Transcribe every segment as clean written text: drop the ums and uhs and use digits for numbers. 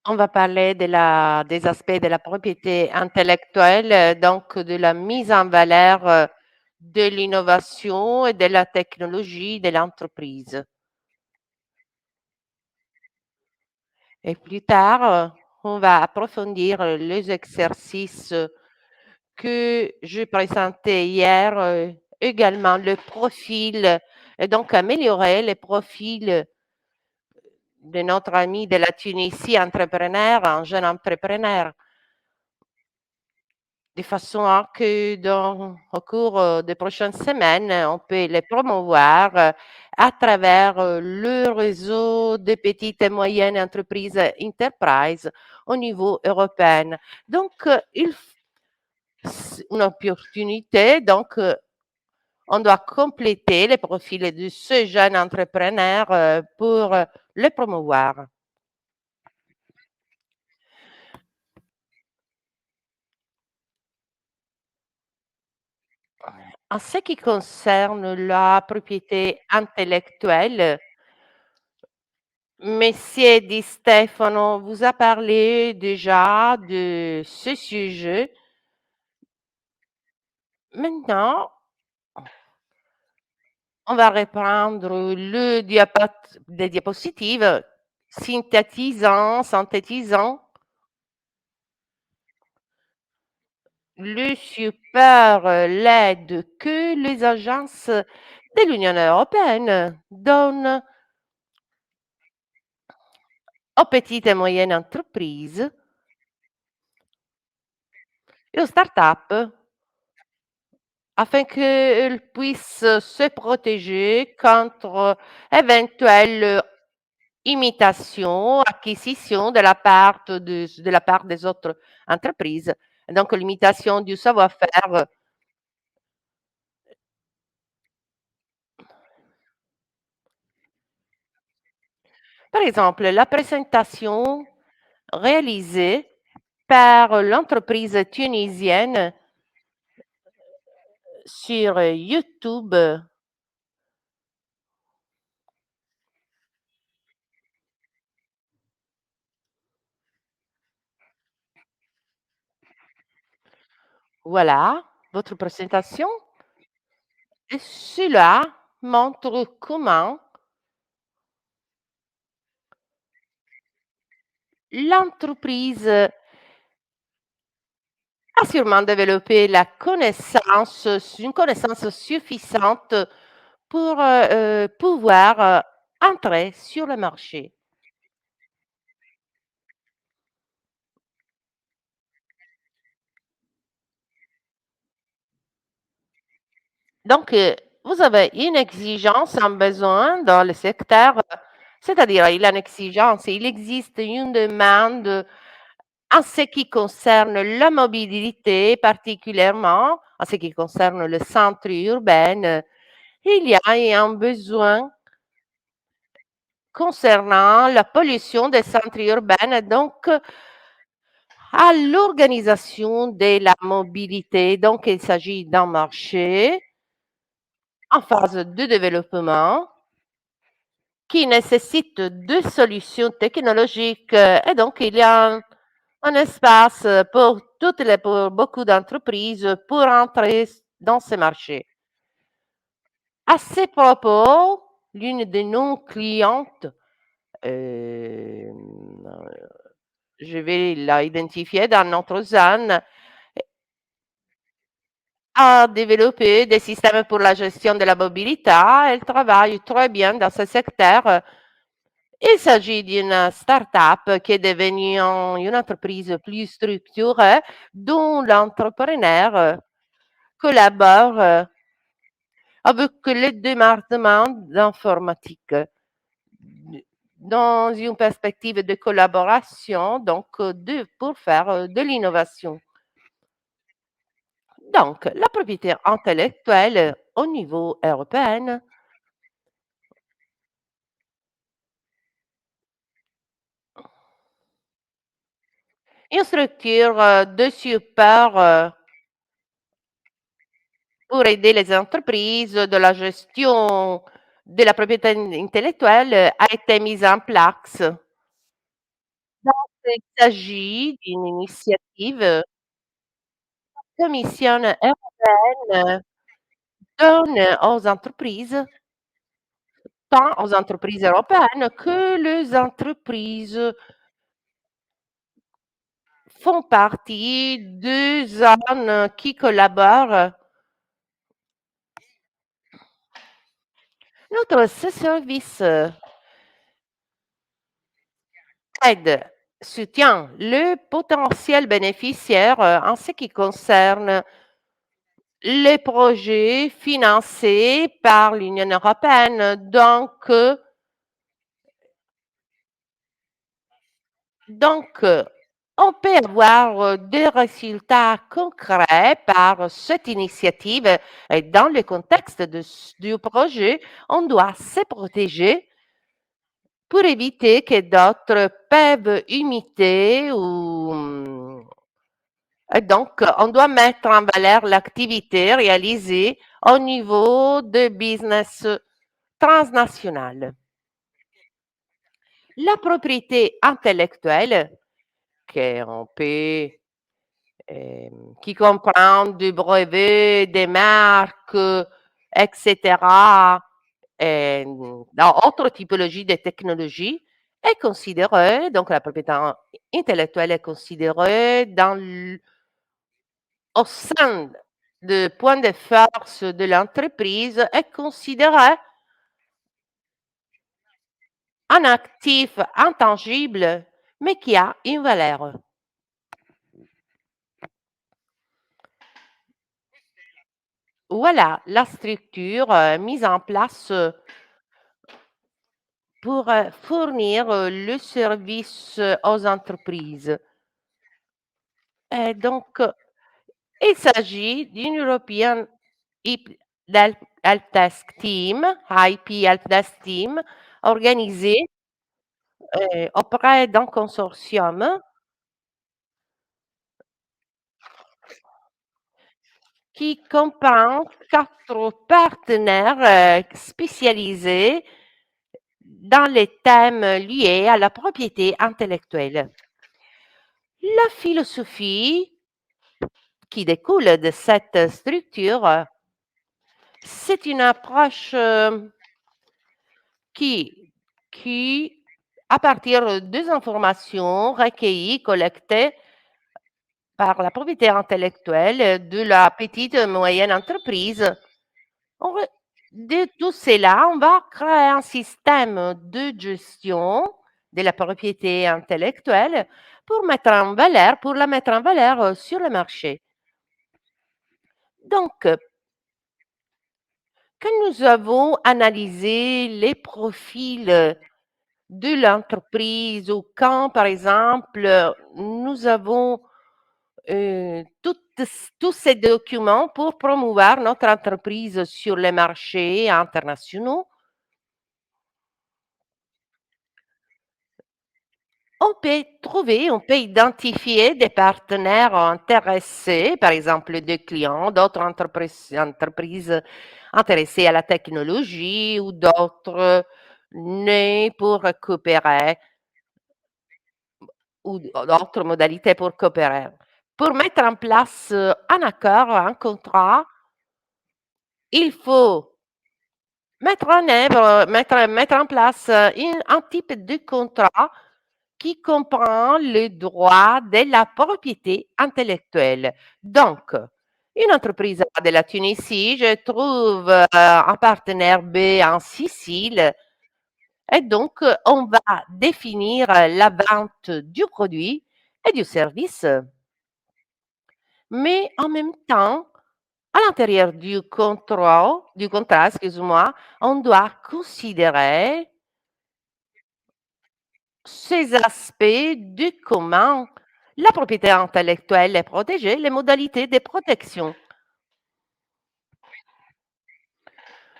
On va parler des aspects de la propriété intellectuelle, donc de la mise en valeur de l'innovation et de la technologie de l'entreprise. Et plus tard, on va approfondir les exercices que je présentais hier, également le profil, et donc améliorer les profils de notre ami de la Tunisie entrepreneur, un jeune entrepreneur. De façon à que au cours des prochaines semaines, on peut les promouvoir à travers le réseau des petites et moyennes entreprises enterprise au niveau européen. Donc, c'est une opportunité. Donc, on doit compléter les profils de ce jeune entrepreneur pour le promouvoir. En ce qui concerne la propriété intellectuelle, Messier Di Stefano vous a parlé déjà de ce sujet. Maintenant, on va reprendre les diapositives synthétisant le super l'aide que les agences de l'Union européenne donnent aux petites et moyennes entreprises et aux startups afin qu'elles puissent se protéger contre éventuelles imitations, acquisitions de la part des autres entreprises. Donc, l'imitation du savoir-faire. Par exemple, la présentation réalisée par l'entreprise tunisienne sur YouTube. Voilà, votre présentation. Et cela montre comment l'entreprise a sûrement développé une connaissance suffisante pour pouvoir entrer sur le marché. Donc, vous avez une exigence, un besoin dans le secteur, c'est-à-dire il y a une exigence, il existe une demande en ce qui concerne la mobilité, particulièrement en ce qui concerne le centre urbain. Il y a un besoin concernant la pollution des centres urbains, donc à l'organisation de la mobilité. Donc, il s'agit d'un marché en phase de développement qui nécessite deux solutions technologiques et donc il y a un espace pour beaucoup d'entreprises pour entrer dans ce marché. À ces propos, l'une de nos clientes, euh, je vais la identifier dans notre zone, a développé des systèmes pour la gestion de la mobilité. Elle travaille très bien dans ce secteur. Il s'agit d'une start-up qui est devenue une entreprise plus structurée dont l'entrepreneur collabore avec le département d'informatique dans une perspective de collaboration, donc pour faire de l'innovation. Donc, la propriété intellectuelle au niveau européen, une structure de support pour aider les entreprises de la gestion de la propriété intellectuelle a été mise en place. il s'agit d'une initiative Commission européenne donne aux entreprises, tant aux entreprises européennes que les entreprises font partie de zones qui collaborent. Ce service aide, soutient le potentiel bénéficiaire en ce qui concerne les projets financés par l'Union européenne. Donc, on peut avoir des résultats concrets par cette initiative et dans le contexte du projet, on doit se protéger pour éviter que d'autres peuvent imiter et donc on doit mettre en valeur l'activité réalisée au niveau de business transnational. La propriété intellectuelle qu'on peut qui comprend du brevet, des marques, etc., dans autre typologie de technologie, est considérée, donc la propriété intellectuelle est considérée au sein de point de force de l'entreprise, est considérée un actif intangible, mais qui a une valeur. Voilà la structure mise en place pour fournir le service aux entreprises. Et donc, il s'agit d'une European IP Helpdesk Team, IP Helpdesk Team, organisée auprès d'un consortium qui comprend 4 partenaires spécialisés dans les thèmes liés à la propriété intellectuelle. La philosophie qui découle de cette structure, c'est une approche qui, à partir des informations recueillies, collectées par la propriété intellectuelle de la petite et moyenne entreprise, de tout cela, on va créer un système de gestion de la propriété intellectuelle pour la mettre en valeur sur le marché. Donc, quand nous avons analysé les profils de l'entreprise ou quand, par exemple, nous avons tous ces documents pour promouvoir notre entreprise sur les marchés internationaux, on peut identifier des partenaires intéressés, par exemple des clients, d'autres entreprises intéressées à la technologie ou d'autres nés pour coopérer ou d'autres modalités pour coopérer. Pour mettre en place un accord, un contrat, il faut mettre en place un type de contrat qui comprend le droit de la propriété intellectuelle. Donc, une entreprise A de la Tunisie, je trouve un partenaire B en Sicile, et donc on va définir la vente du produit et du service, mais en même temps, à l'intérieur du contrat, excuse-moi, on doit considérer ces aspects de comment la propriété intellectuelle est protégée, les modalités de protection.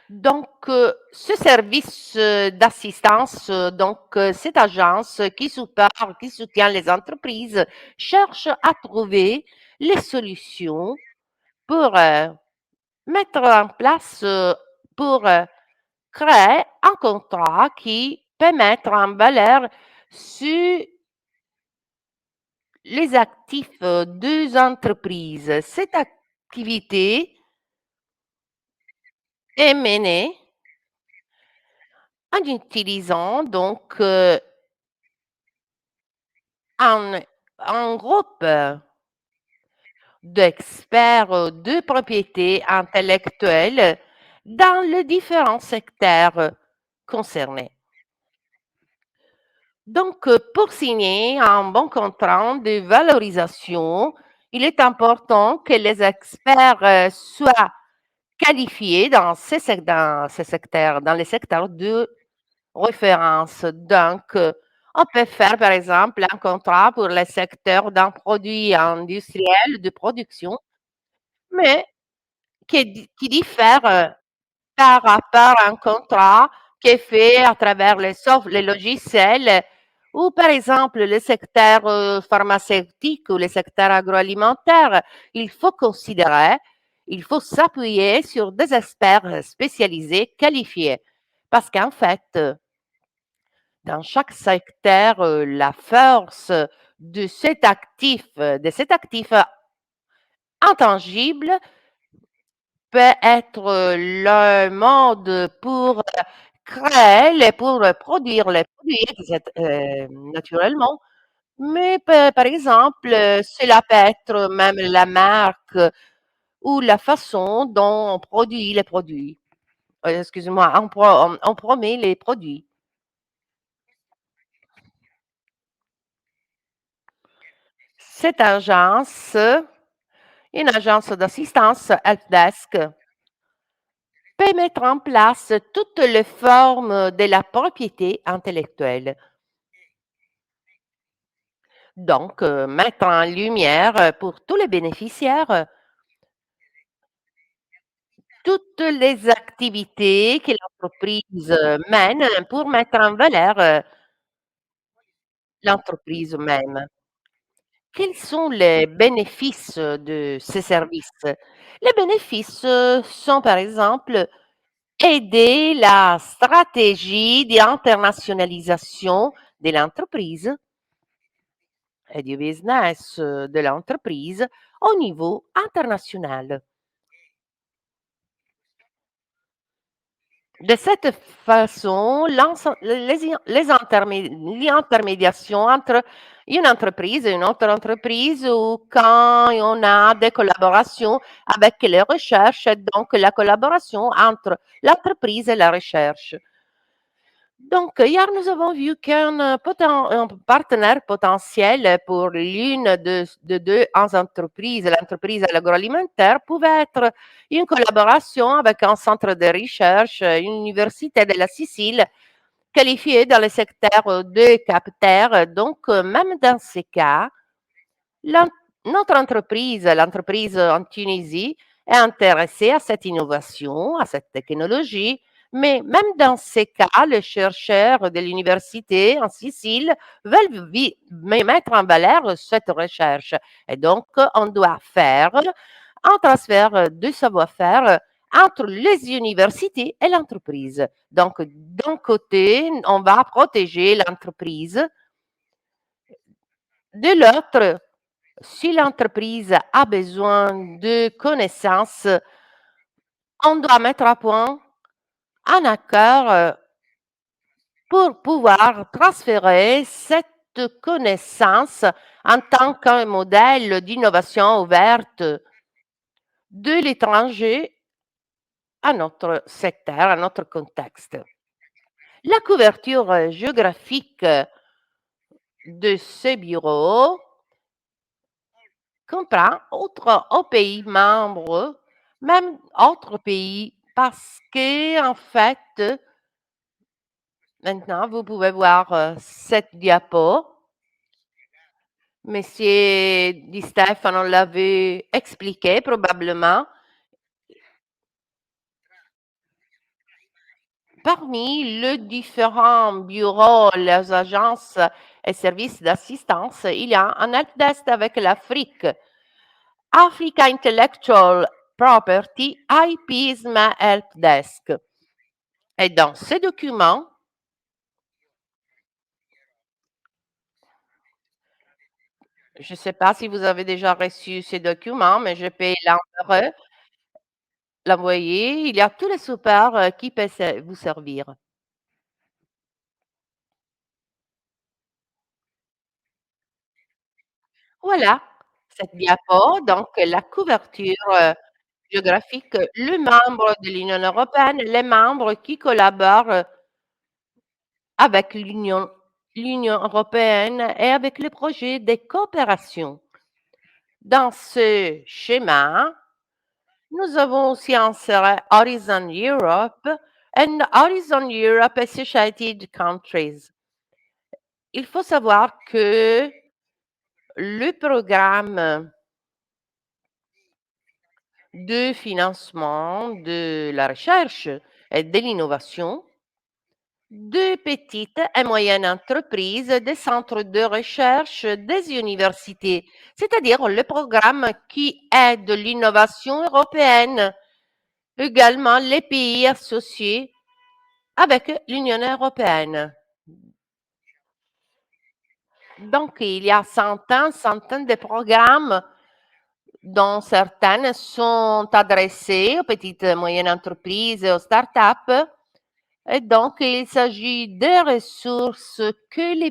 Donc, ce service d'assistance, cette agence qui soutient les entreprises, cherche à trouver les solutions pour mettre en place, pour créer un contrat qui peut mettre en valeur ce les actifs des entreprises. Cette activité est menée en utilisant donc un, un groupe d'experts de propriété intellectuelle dans les différents secteurs concernés. Donc, pour signer un bon contrat de valorisation, il est important que les experts soient qualifiés dans ces secteurs, dans les secteurs de référence. Donc, on peut faire, par exemple, un contrat pour le secteur d'un produit industriel de production, mais qui diffère par rapport à un contrat qui est fait à travers les logiciels ou, par exemple, le secteur pharmaceutique ou le secteur agroalimentaire. Il faut considérer, il faut s'appuyer sur des experts spécialisés, qualifiés. Parce qu'en fait, dans chaque secteur, la force de cet actif intangible peut être le mode pour créer pour produire les produits naturellement, mais par exemple, cela peut être même la marque ou la façon dont on produit les produits. Excusez-moi, on promet les produits. Cette agence, une agence d'assistance helpdesk, peut mettre en place toutes les formes de la propriété intellectuelle. Donc, mettre en lumière pour tous les bénéficiaires toutes les activités que l'entreprise mène pour mettre en valeur l'entreprise même. Quels sont les bénéfices de ces services? Les bénéfices sont par exemple aider la stratégie d'internationalisation de l'entreprise et du business de l'entreprise au niveau international. De cette façon, l'intermédiation entre une entreprise et une autre entreprise ou quand on a des collaborations avec les recherches, donc la collaboration entre l'entreprise et la recherche. Donc, hier, nous avons vu un partenaire potentiel pour l'une de deux entreprises, l'entreprise agroalimentaire, pouvait être une collaboration avec un centre de recherche, une université de la Sicile, qualifiée dans le secteur de capteurs. Donc, même dans ces cas, l'en- notre entreprise, l'entreprise en Tunisie, est intéressée à cette innovation, à cette technologie, mais même dans ces cas, les chercheurs de l'université en Sicile veulent mettre en valeur cette recherche. Et donc, on doit faire un transfert de savoir-faire entre les universités et l'entreprise. Donc, d'un côté, on va protéger l'entreprise, de l'autre, si l'entreprise a besoin de connaissances, on doit mettre à point un accord pour pouvoir transférer cette connaissance en tant qu'un modèle d'innovation ouverte de l'étranger à notre secteur, à notre contexte. La couverture géographique de ce bureau comprend autres pays membres, même autres pays, parce que en fait, maintenant, vous pouvez voir cette diapo. Monsieur Di Stefano l'avait expliqué probablement. Parmi les différents bureaux, les agences et services d'assistance, il y a un helpdesk avec l'Afrique. Africa Intellectual Property IPSMA Helpdesk. Et dans ce document, Je ne sais pas si vous avez déjà reçu ces documents, mais je peux l'envoyer. Il y a tous les supports qui peuvent vous servir. Voilà, cette diapo, donc la couverture géographique, le membre de l'Union européenne, les membres qui collaborent avec l'Union européenne et avec les projets de coopération. Dans ce schéma, nous avons aussi inséré Horizon Europe and Horizon Europe Associated Countries. Il faut savoir que le programme de financement de la recherche et de l'innovation de petites et moyennes entreprises, des centres de recherche, des universités, c'est-à-dire le programme qui aide l'innovation européenne, également les pays associés avec l'Union européenne. Donc, il y a centaines de programmes dont certaines sont adressées aux petites et moyennes entreprises et aux startups. Et donc, il s'agit des ressources que le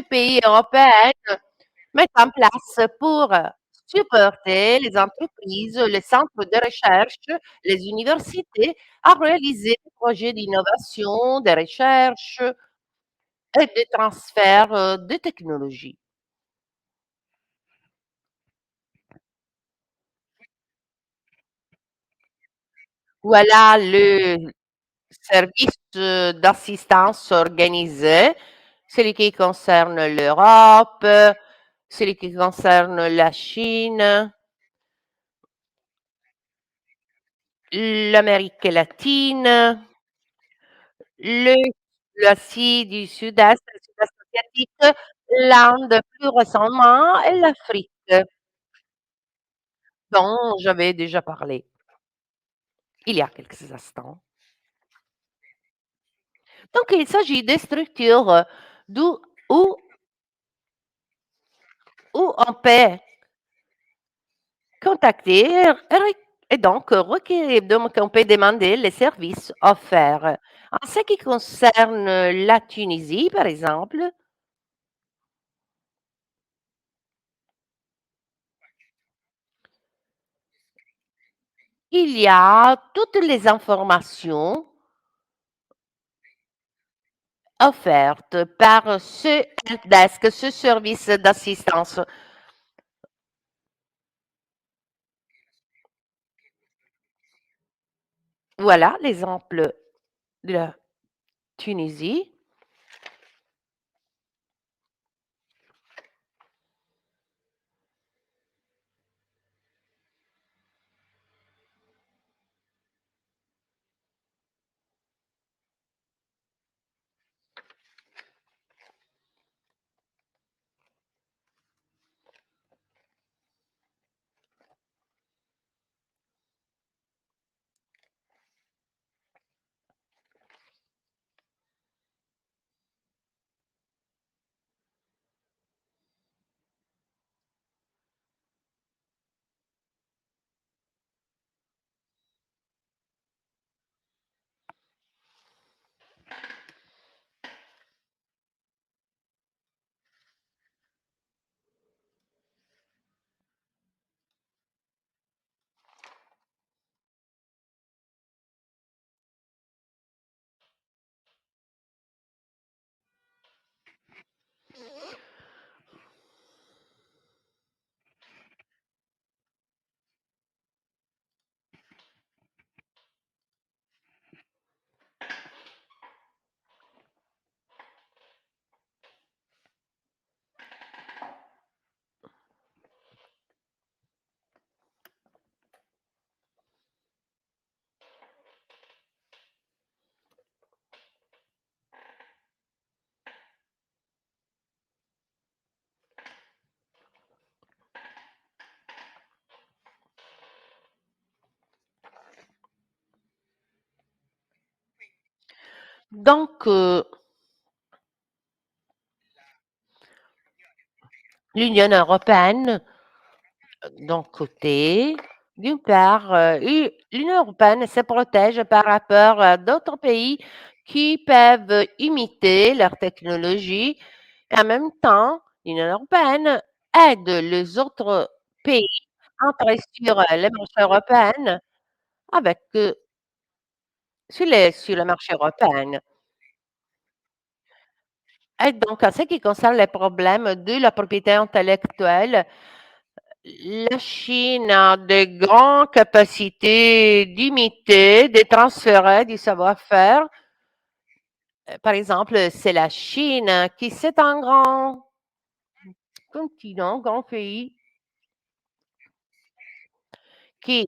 pays européen met en place pour supporter les entreprises, les centres de recherche, les universités à réaliser des projets d'innovation, de recherche et de transfert de technologie. Voilà le service d'assistance organisée, celui qui concerne l'Europe, celui qui concerne la Chine, l'Amérique latine, le l'Asie du Sud-Est, le Sud-Est asiatique, l'Inde plus récemment et l'Afrique, dont j'avais déjà parlé il y a quelques instants. Donc il s'agit des structures d'où où où on peut contacter et donc requérir, donc on peut demander les services offerts. En ce qui concerne la Tunisie, par exemple, il y a toutes les informations offertes par ce helpdesk, ce service d'assistance. Voilà l'exemple de la Tunisie. Donc, l'Union européenne, d'un côté, d'une part, l'Union européenne se protège par rapport à d'autres pays qui peuvent imiter leur technologie et en même temps, l'Union européenne aide les autres pays à entrer sur le marché européen avec, sur le marché européen. Et donc, en ce qui concerne les problèmes de la propriété intellectuelle, la Chine a de grandes capacités d'imiter, de transférer du savoir-faire. Par exemple, c'est la Chine qui c'est un grand continent, grand pays qui,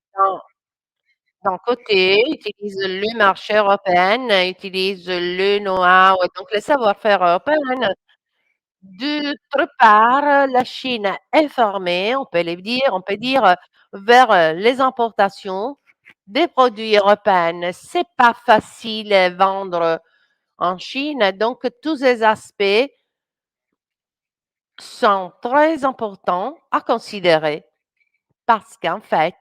d'un côté, utilise le marché européen, utilise le know-how, et donc le savoir-faire européen. D'autre part, la Chine est fermée, on peut dire, vers les importations des produits européens. C'est pas facile à vendre en Chine, donc tous ces aspects sont très importants à considérer parce qu'en fait,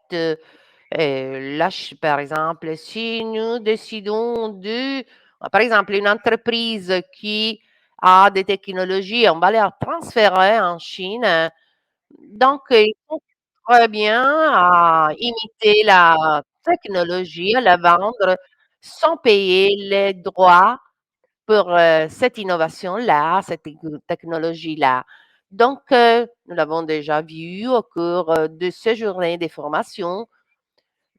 par exemple, si nous décidons par exemple, une entreprise qui a des technologies, on va les transférer en Chine. Donc, il faut très bien à imiter la technologie, à la vendre sans payer les droits pour cette innovation-là, cette technologie-là. Donc, nous l'avons déjà vu au cours de ces journées de formation.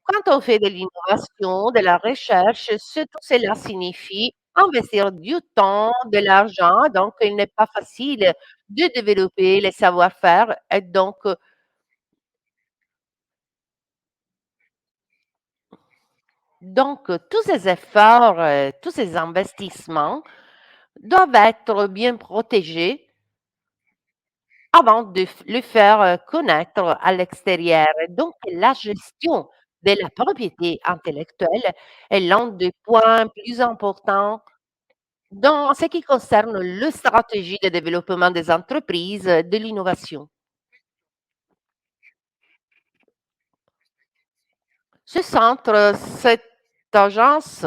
Quand on fait de l'innovation, de la recherche, tout cela signifie investir du temps, de l'argent. Donc, il n'est pas facile de développer les savoir-faire. Et donc, tous ces efforts, tous ces investissements doivent être bien protégés avant de le faire connaître à l'extérieur. Donc, la gestion de la propriété intellectuelle est l'un des points plus importants dans ce qui concerne la stratégie de développement des entreprises de l'innovation. Ce centre, cette agence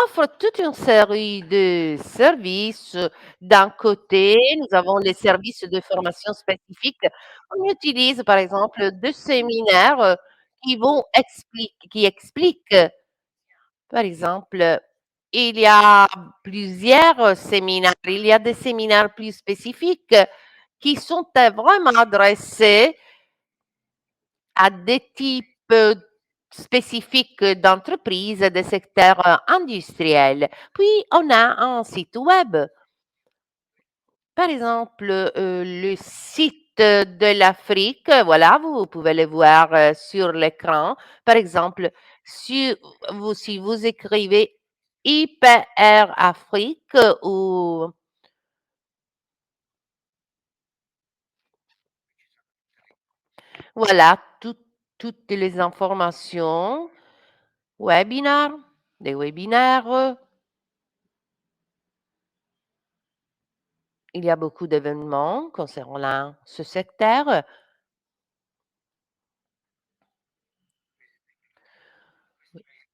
offre toute une série de services. D'un côté, nous avons les services de formation spécifiques. On utilise, par exemple, des séminaires qui expliquent, par exemple, il y a plusieurs séminaires. Il y a des séminaires plus spécifiques qui sont vraiment adressés à des types spécifiques d'entreprises des secteurs industriels. Puis, on a un site web. Par exemple, le site de l'Afrique, voilà, vous pouvez le voir sur l'écran. Par exemple, si vous écrivez IPR Afrique ou voilà, toutes les informations, webinaires, des webinaires. Il y a beaucoup d'événements concernant ce secteur.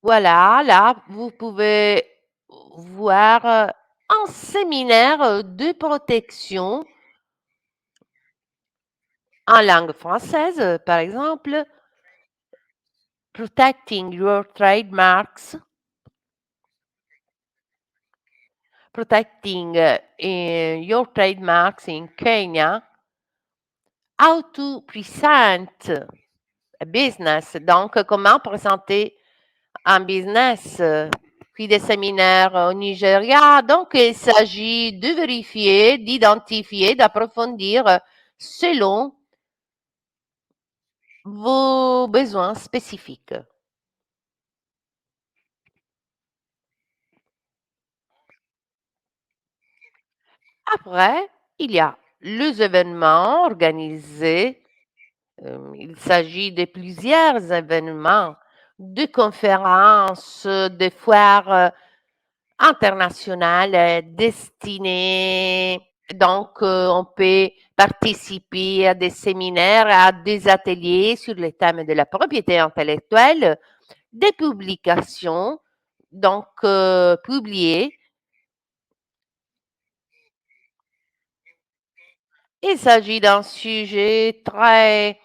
Voilà, là, vous pouvez voir un séminaire de protection en langue française, par exemple, Protecting Your Trademarks, Protecting Your Trademarks in Kenya, How to Present a Business, donc comment présenter un business, puis des séminaires au Nigeria. Donc, il s'agit de vérifier, d'identifier, d'approfondir selon vos besoins spécifiques. Après, il y a les événements organisés. Il s'agit de plusieurs événements, de conférences, de foires internationales destinées Donc, on peut participer à des séminaires, à des ateliers sur les thèmes de la propriété intellectuelle, des publications, donc publiées. Il s'agit d'un sujet très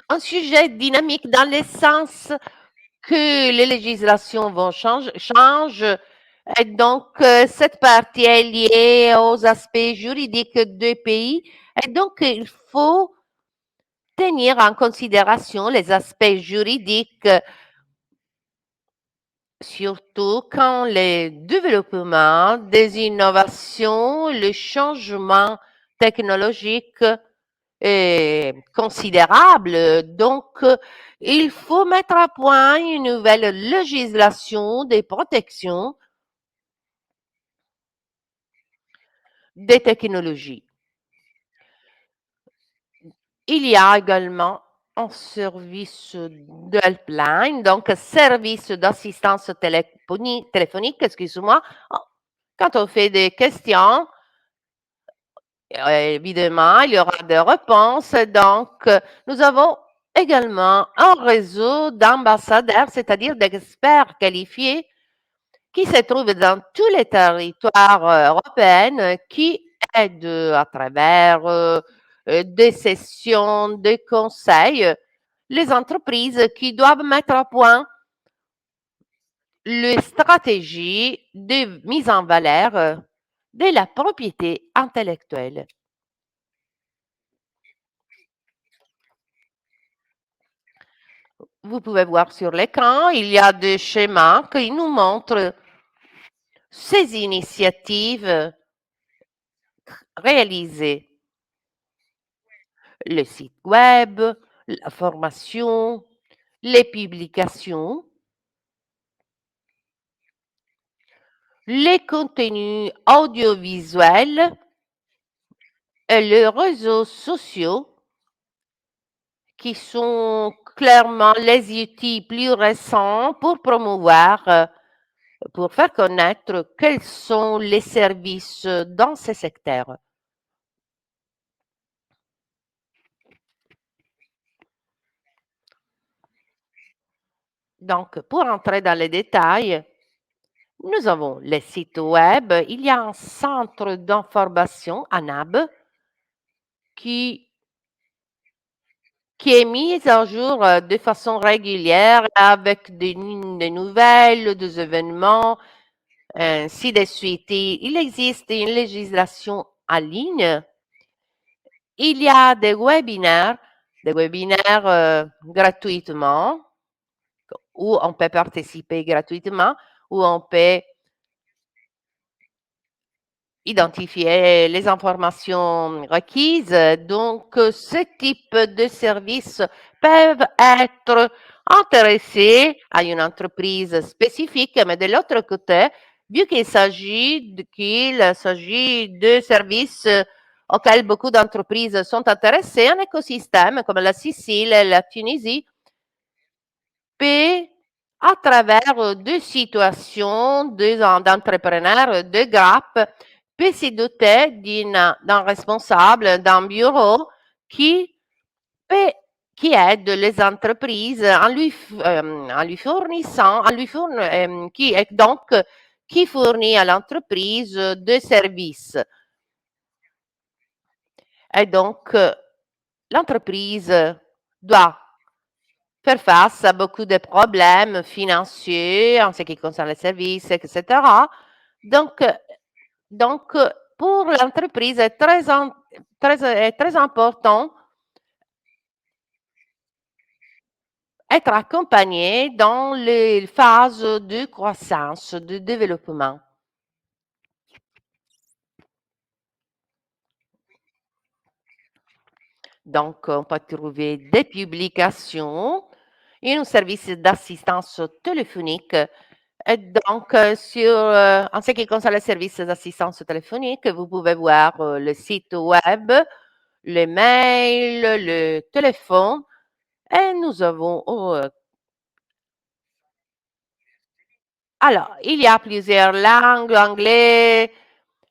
un sujet dynamique dans le sens que les législations vont changent et donc cette partie est liée aux aspects juridiques des pays et donc il faut tenir en considération les aspects juridiques, surtout quand les développements des innovations, le changement technologique est considérable. Donc, il faut mettre à point une nouvelle législation des protections des technologies. Il y a également un service de helpline, donc service d'assistance téléphonique, excuse-moi. Quand on fait des questions, évidemment, il y aura des réponses. Donc, nous avons également un réseau d'ambassadeurs, c'est-à-dire d'experts qualifiés qui se trouvent dans tous les territoires européens, qui aident à travers des sessions, des conseils, les entreprises qui doivent mettre à point les stratégies de mise en valeur de la propriété intellectuelle. Vous pouvez voir sur l'écran, il y a des schémas qui nous montrent ces initiatives réalisées. Le site web, la formation, les publications, les contenus audiovisuels et les réseaux sociaux qui sont clairement les outils plus récents pour promouvoir, pour faire connaître quels sont les services dans ces secteurs. Donc, pour entrer dans les détails, nous avons les sites web. Il y a un centre d'information, ANAB, qui, qui est mis à jour de façon régulière avec des nouvelles, des événements, ainsi de suite. Et il existe une législation en ligne. Il y a des webinaires gratuitement, où on peut participer gratuitement, où on peut identifier les informations requises. Donc, ce type de services peuvent être intéressés à une entreprise spécifique, mais de l'autre côté, vu qu'il s'agit de services auxquels beaucoup d'entreprises sont intéressées, un écosystème comme la Sicile et la Tunisie peut, à travers deux situations d'entrepreneurs, de GRAP, peut se doter d'un responsable, d'un bureau qui peut, qui aide les entreprises en lui fournissant, qui est donc qui fournit à l'entreprise des services. Et donc, l'entreprise doit faire face à beaucoup de problèmes financiers en ce qui concerne les services, etc. Donc, donc pour l'entreprise, est très important être accompagné dans les phases de croissance, de développement. Donc, on peut trouver des publications et un service d'assistance téléphonique. Et donc, en ce qui concerne les services d'assistance téléphonique, vous pouvez voir le site web, le mail, le téléphone. Et nous avons, alors, il y a plusieurs langues, anglais,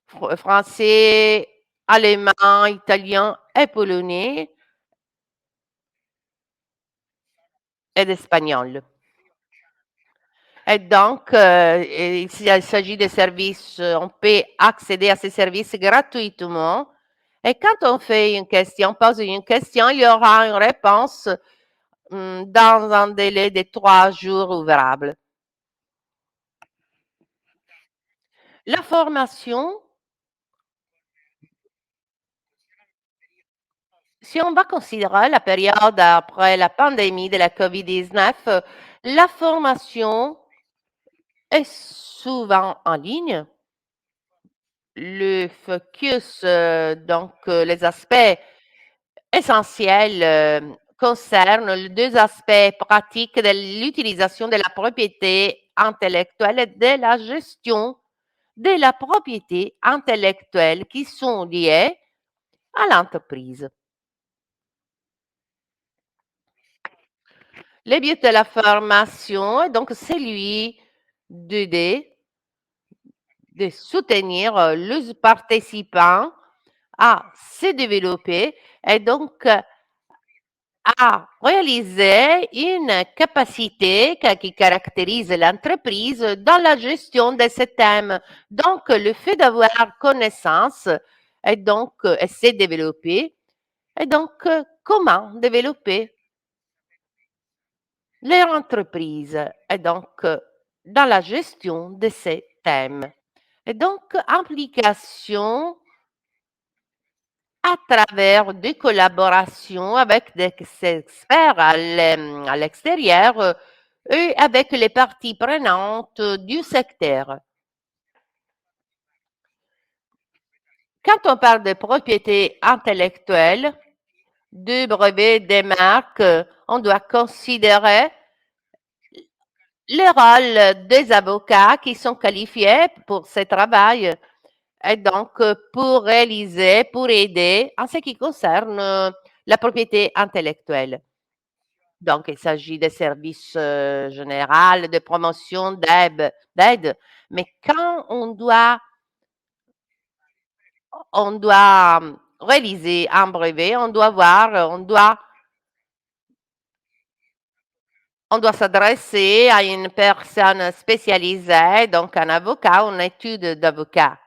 français, allemand, italien et polonais et d'espagnol. Et donc, il s'agit de services, on peut accéder à ces services gratuitement. Et quand on fait une question, pose une question, il y aura une réponse dans un délai de 3 jours ouvrables. La formation, si on va considérer la période après la pandémie de la COVID-19, la formation est souvent en ligne. Le focus, donc les aspects essentiels concernent les deux aspects pratiques de l'utilisation de la propriété intellectuelle et de la gestion de la propriété intellectuelle qui sont liés à l'entreprise. Le but de la formation est donc celui d'aider, de soutenir les participants à se développer et donc à réaliser une capacité qui caractérise l'entreprise dans la gestion de ces thèmes. Donc, le fait d'avoir connaissance et donc et se développer, et donc comment développer leur entreprise et donc dans la gestion de ces thèmes. Et donc, implication à travers des collaborations avec des experts à l'extérieur et avec les parties prenantes du secteur. Quand on parle de propriété intellectuelle, de brevets, des marques, on doit considérer le rôle des avocats qui sont qualifiés pour ce travail et donc pour réaliser, pour aider en ce qui concerne la propriété intellectuelle. Donc, il s'agit de services généraux, de promotion, d'aide. Mais quand on doit réaliser un brevet, on doit s'adresser à une personne spécialisée, donc un avocat ou une étude d'avocat.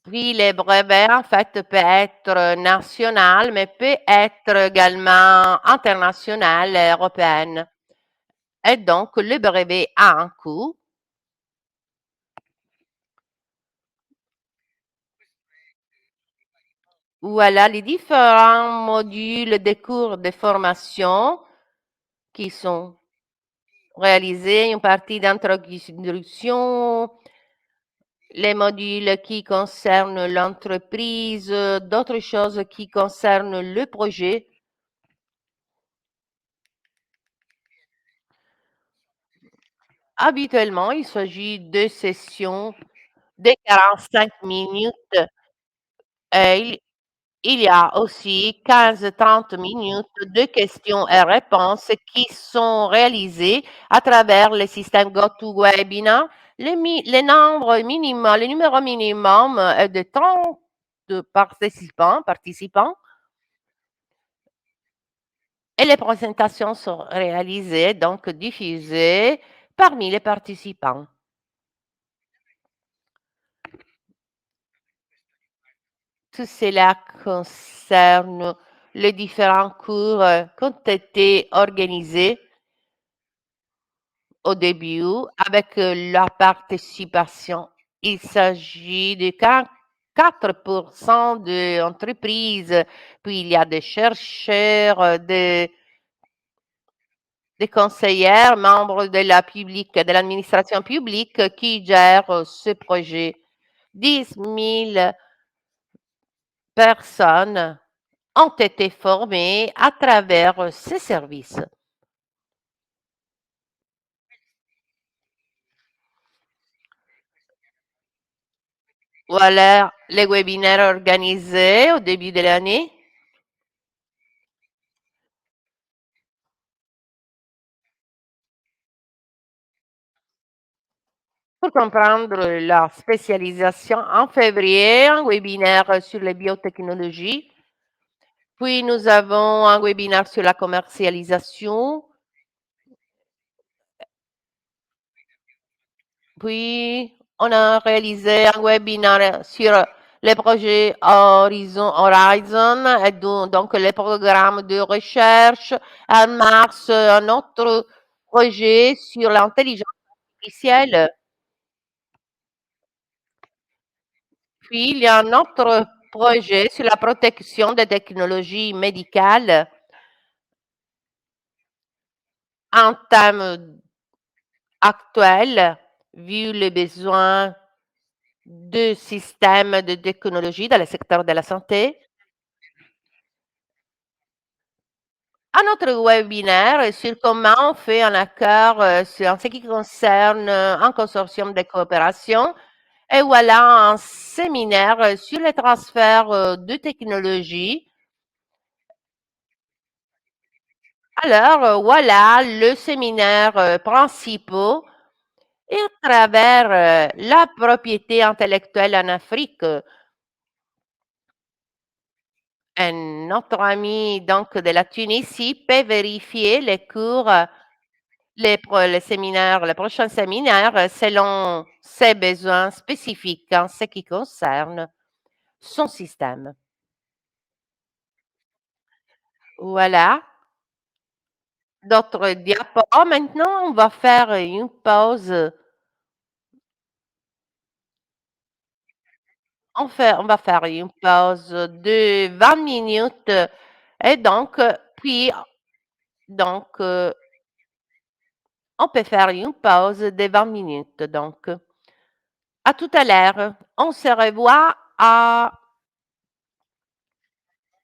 Puis les brevets, en fait, peut être national, mais peut être également international, européen. Et donc, le brevet a un coût. Voilà les différents modules des cours de formation qui sont réalisés, une partie d'introduction, les modules qui concernent l'entreprise, d'autres choses qui concernent le projet. Habituellement, il s'agit de sessions de 45 minutes. Il Il y a aussi 15-30 minutes de questions et réponses qui sont réalisées à travers le système GoToWebinar. Le numéro minimum est de 30 participants et les présentations sont réalisées, donc diffusées parmi les participants. Tout cela concerne les différents cours qui ont été organisés au début avec la participation. Il s'agit de 4% d'entreprises, puis il y a des chercheurs, des conseillères, membres de de l'administration publique qui gèrent ce projet. 10 000 personnes ont été formées à travers ces services. Voilà les webinaires organisés au début de l'année. Pour comprendre la spécialisation, en février, un webinaire sur les biotechnologies. Puis nous avons un webinaire sur la commercialisation. Puis on a réalisé un webinaire sur les projets Horizon et donc les programmes de recherche. En mars, un autre projet sur l'intelligence artificielle. Puis il y a un autre projet sur la protection des technologies médicales en termes actuels, vu les besoins de systèmes de technologie dans le secteur de la santé. Un autre webinaire sur comment on fait un accord en ce qui concerne un consortium de coopération. Et voilà un séminaire sur les transferts de technologie. Alors, voilà le séminaire principal et à travers la propriété intellectuelle en Afrique. Notre ami donc de la Tunisie peut vérifier les cours, les séminaires, les prochains séminaires selon ses besoins spécifiques en ce qui concerne son système. Voilà. D'autres diapos. Oh, maintenant, on va faire une pause. On va faire une pause de 20 minutes. Et donc, puis, donc, on peut faire une pause de 20 minutes. Donc, à tout à l'heure. On se revoit à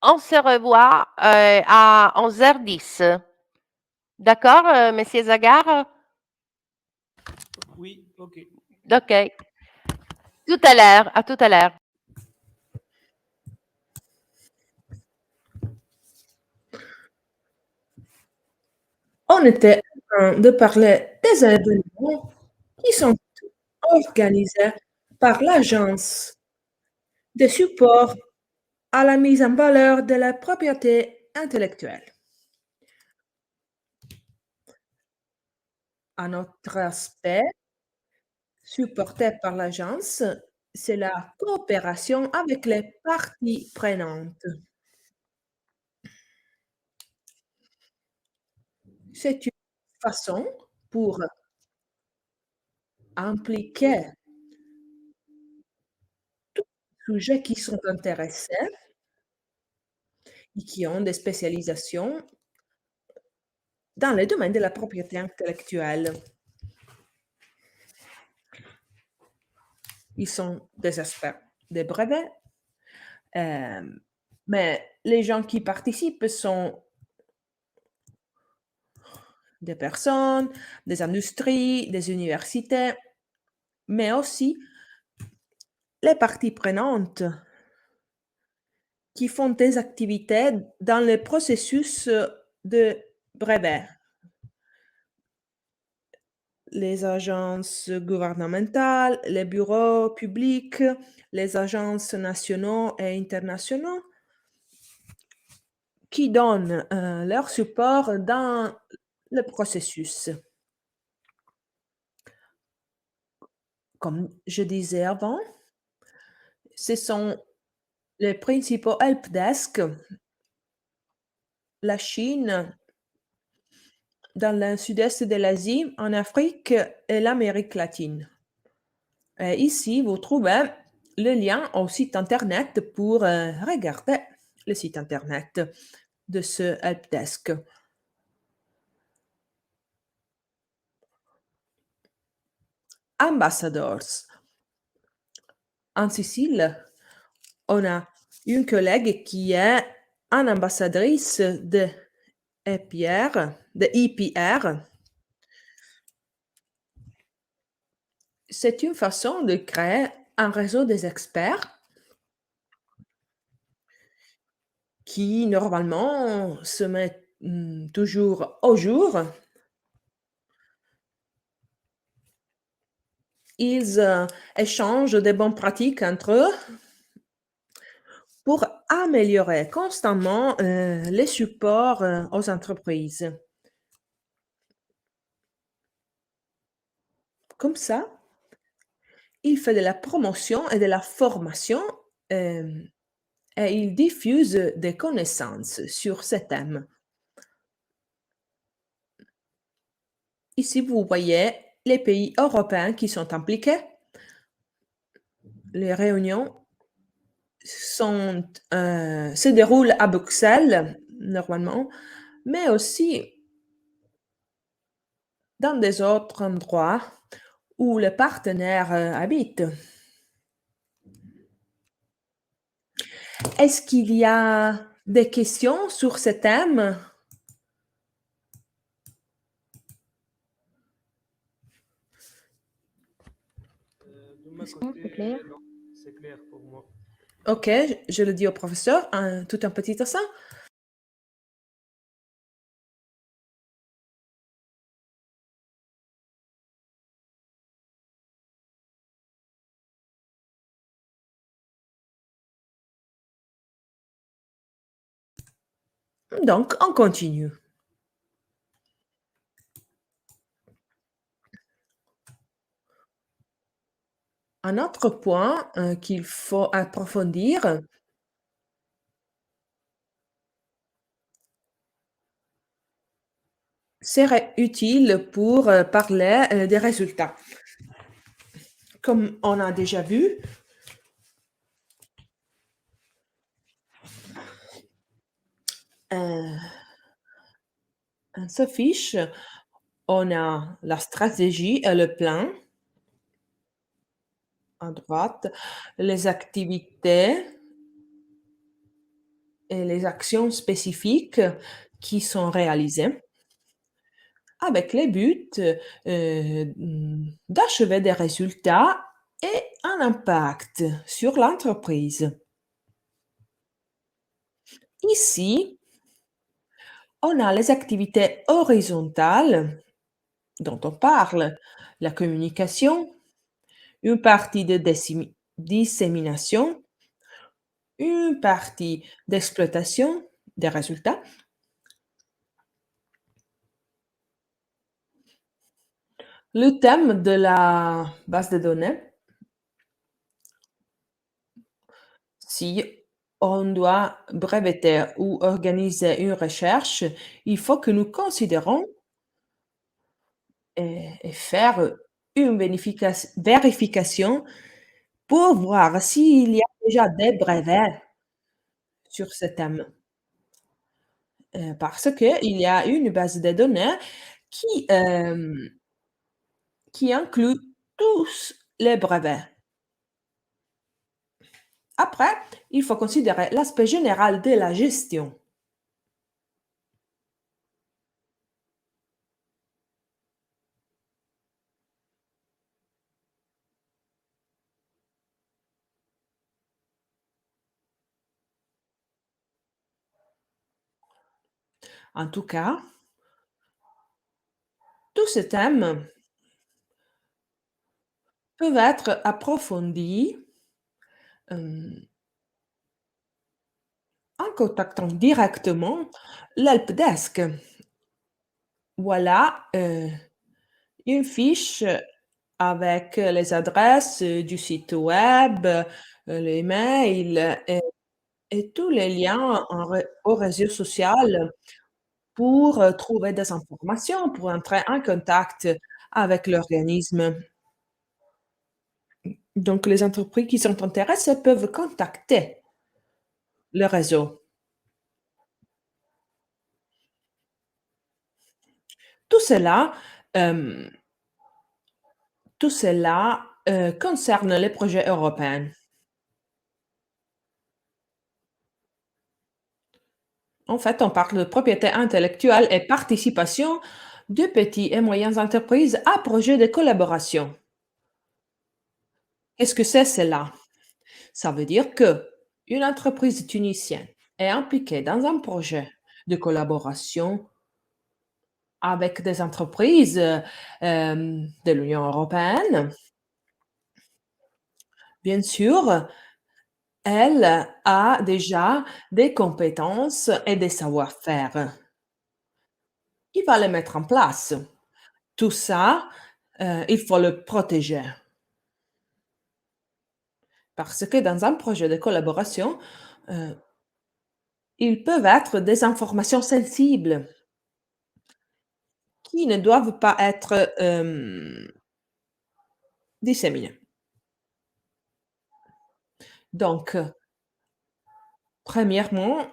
11h10. D'accord, Monsieur Zagar? Oui, ok. OK. Tout à l'heure. À tout à l'heure. On était en train de parler des événements qui sont organisés par l'Agence de support à la mise en valeur de la propriété intellectuelle. Un autre aspect supporté par l'agence, c'est la coopération avec les parties prenantes. C'est une façon pour impliquer tous les sujets qui sont intéressés et qui ont des spécialisations dans le domaine de la propriété intellectuelle. Ils sont des experts des brevets, mais les gens qui participent sont des personnes, des industries, des universités, mais aussi les parties prenantes qui font des activités dans le processus de brevet. Les agences gouvernementales, les bureaux publics, les agences nationaux et internationaux qui donnent leur support dans le processus. Comme je disais avant, ce sont les principaux helpdesk, la Chine, dans le sud-est de l'Asie, en Afrique et l'Amérique latine. Et ici, vous trouvez le lien au site internet pour regarder le site internet de ce helpdesk. Ambassadors. En Sicile, on a une collègue qui est une ambassadrice de IPR. C'est une façon de créer un réseau des experts qui, normalement, se met toujours au jour Ils échangent des bonnes pratiques entre eux pour améliorer constamment les supports aux entreprises. Comme ça, il fait de la promotion et de la formation euh, et il diffuse des connaissances sur ces thèmes. Ici, vous voyez les pays européens qui sont impliqués. Les réunions se déroulent à Bruxelles, normalement, mais aussi dans des autres endroits où les partenaires habitent. Est-ce qu'il y a des questions sur ce thème? De ma C'est côté, clair. non, c'est clair pour moi. Ok, je le dis au professeur, tout un petit instant. Donc, on continue. Un autre point qu'il faut approfondir, serait utile pour parler des résultats. Comme on a déjà vu, euh, on s'affiche, on a la stratégie et le plan à droite, les activités et les actions spécifiques qui sont réalisées avec les buts d'achever des résultats et un impact sur l'entreprise. Ici, on a les activités horizontales dont on parle, la communication, une partie de dissémination, une partie d'exploitation des résultats. Le thème de la base de données, si on doit breveter ou organiser une recherche, il faut que nous considérons et faire une vérification pour voir s'il y a déjà des brevets sur ce thème. Parce qu'il y a une base de données qui, qui inclut tous les brevets. Après, il faut considérer l'aspect général de la gestion. En tout cas, tous ces thèmes peuvent être approfondis en contactant directement l'helpdesk. Voilà une fiche avec les adresses du site web, les mails et tous les liens au réseau social pour trouver des informations, pour entrer en contact avec l'organisme. Donc, les entreprises qui sont intéressées peuvent contacter le réseau. Tout cela, euh, tout cela concerne les projets européens. En fait, on parle de propriété intellectuelle et participation de petites et moyennes entreprises à projets de collaboration. Qu'est-ce que c'est cela? Ça veut dire que une entreprise tunisienne est impliquée dans un projet de collaboration avec des entreprises de l'Union européenne bien sûr, elle a déjà des compétences et des savoir-faire. Il va les mettre en place. Tout ça, il faut le protéger. Parce que dans un projet de collaboration, heu, ils peuvent être des informations sensibles qui ne doivent pas être, disséminées. Donc, premièrement,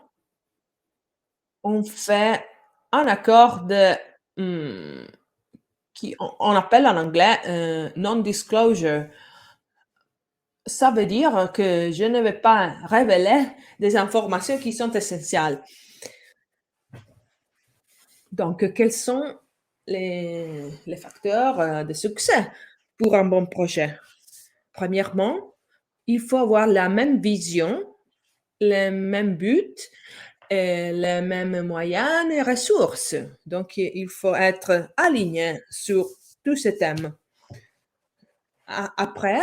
on fait un accord de, mmh, qui on appelle en anglais, non-disclosure. Ça veut dire que je ne vais pas révéler des informations qui sont essentielles. Donc, quels sont les facteurs, de succès pour un bon projet? Premièrement, il faut avoir la même vision, les mêmes buts et les mêmes moyens et ressources. Donc, il faut être aligné sur tous ces thèmes. Après,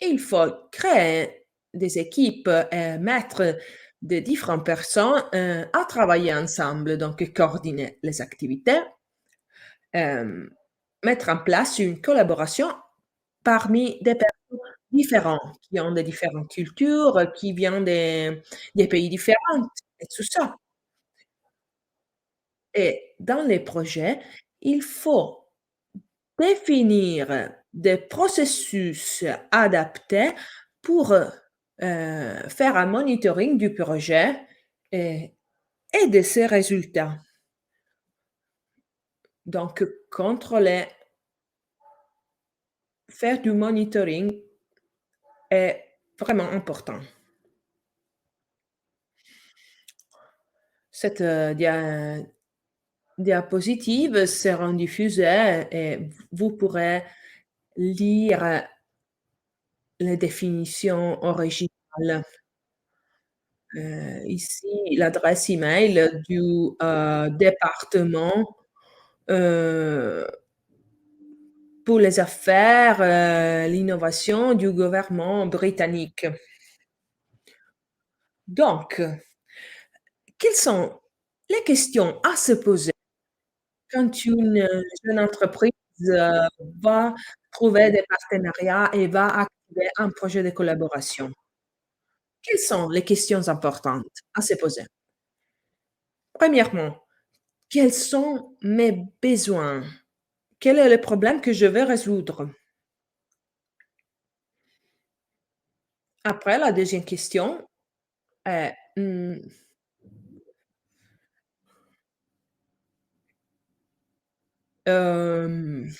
il faut créer des équipes et mettre de différentes personnes à travailler ensemble, donc coordonner les activités, mettre en place une collaboration parmi des personnes différentes, qui ont des différentes cultures, qui viennent des pays différents et tout ça. Et dans les projets, il faut définir des processus adaptés pour, faire un monitoring du projet et de ses résultats. Donc contrôler, faire du monitoring est vraiment important. Cette, diapositive sera diffusée et vous pourrez lire les définitions originales. Ici, l'adresse email du, département, heu, pour les affaires, l'innovation du gouvernement britannique. Donc, quelles sont les questions à se poser quand une, jeune entreprise, va trouver des partenariats et va activer un projet de collaboration? Quelles sont les questions importantes à se poser? Premièrement, quels sont mes besoins? Quel est le problème que je veux résoudre? Après, la deuxième question est,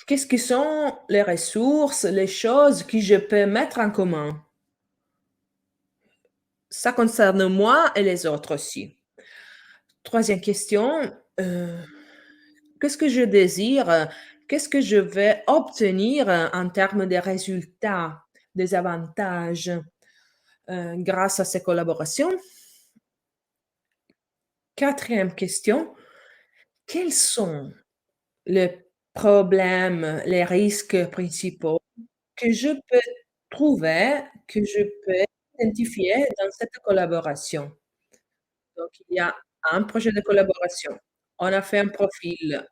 qu'est-ce que sont les ressources, les choses que je peux mettre en commun? Ça concerne moi et les autres aussi. Troisième question, heu, qu'est-ce que je désire? Qu'est-ce que je vais obtenir, en termes de résultats, des avantages, grâce à ces collaborations? Quatrième question, quels sont les problèmes, les risques principaux que je peux trouver, que je peux identifier dans cette collaboration? Donc il y a un projet de collaboration. On a fait un profil,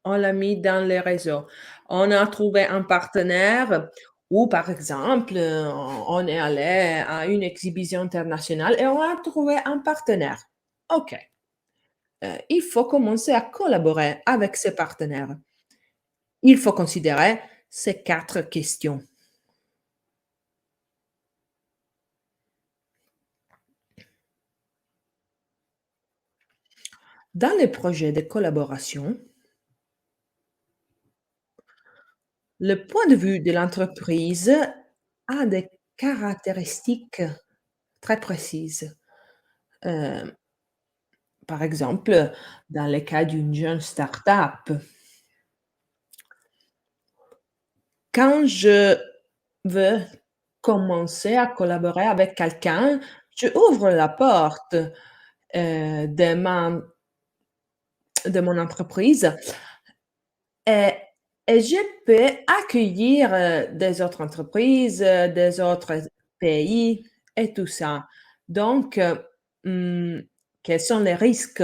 on l'a mis dans les réseaux. On a trouvé un partenaire ou par exemple, on est allé à une exhibition internationale et on a trouvé un partenaire. OK, il faut commencer à collaborer avec ces partenaires. Il faut considérer ces 4 questions. Dans les projets de collaboration, le point de vue de l'entreprise a des caractéristiques très précises. Heu, Par exemple, dans le cas d'une jeune start-up, quand je veux commencer à collaborer avec quelqu'un, je ouvre la porte, de mon entreprise et Et je peux accueillir des autres entreprises, des autres pays et tout ça. Donc, quels sont les risques?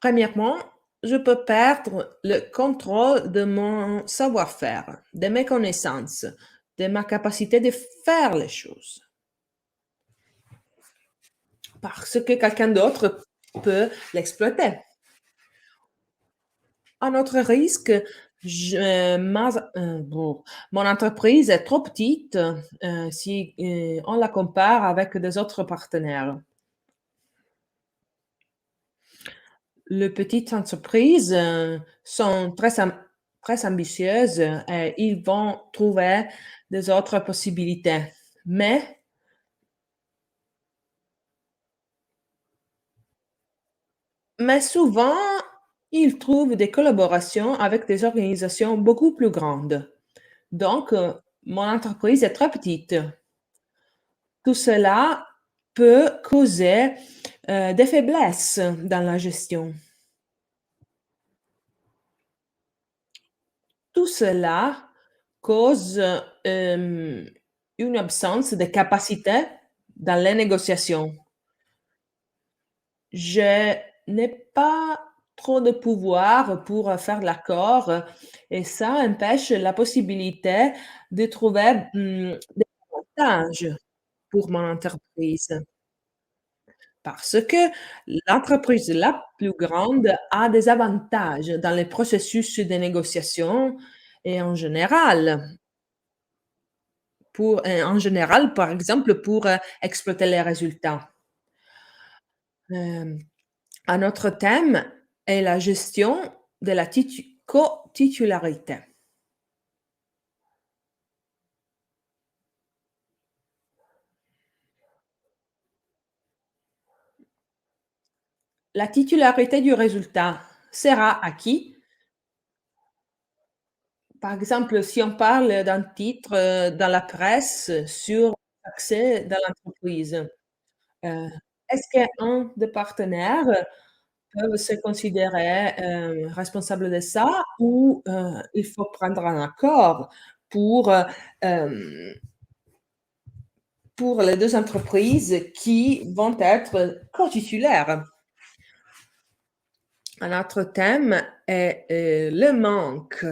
Premièrement, je peux perdre le contrôle de mon savoir-faire, de mes connaissances, de ma capacité de faire les choses. Parce que quelqu'un d'autre peut l'exploiter. Un autre risque, mon entreprise est trop petite si on la compare avec des autres partenaires. Les petites entreprises sont très ambitieuses et ils vont trouver des autres possibilités. Mais souvent, ils trouvent des collaborations avec des organisations beaucoup plus grandes. Donc, mon entreprise est très petite. Tout cela peut causer des faiblesses dans la gestion. Tout cela cause une absence de capacité dans les négociations. Je n'ai pas trop de pouvoir pour faire l'accord et ça empêche la possibilité de trouver des avantages pour mon entreprise. Parce que l'entreprise la plus grande a des avantages dans les processus de négociation et en général, par exemple, pour exploiter les résultats. Euh, un autre thème est la gestion de la co-titularité. La titularité du résultat sera à qui? Par exemple, si on parle d'un titre dans la presse sur l'accès dans l'entreprise, est-ce qu'un des partenaires peut se considérer responsable de ça ou il faut prendre un accord pour, pour les deux entreprises qui vont être co-titulaires? Un autre thème est le manque,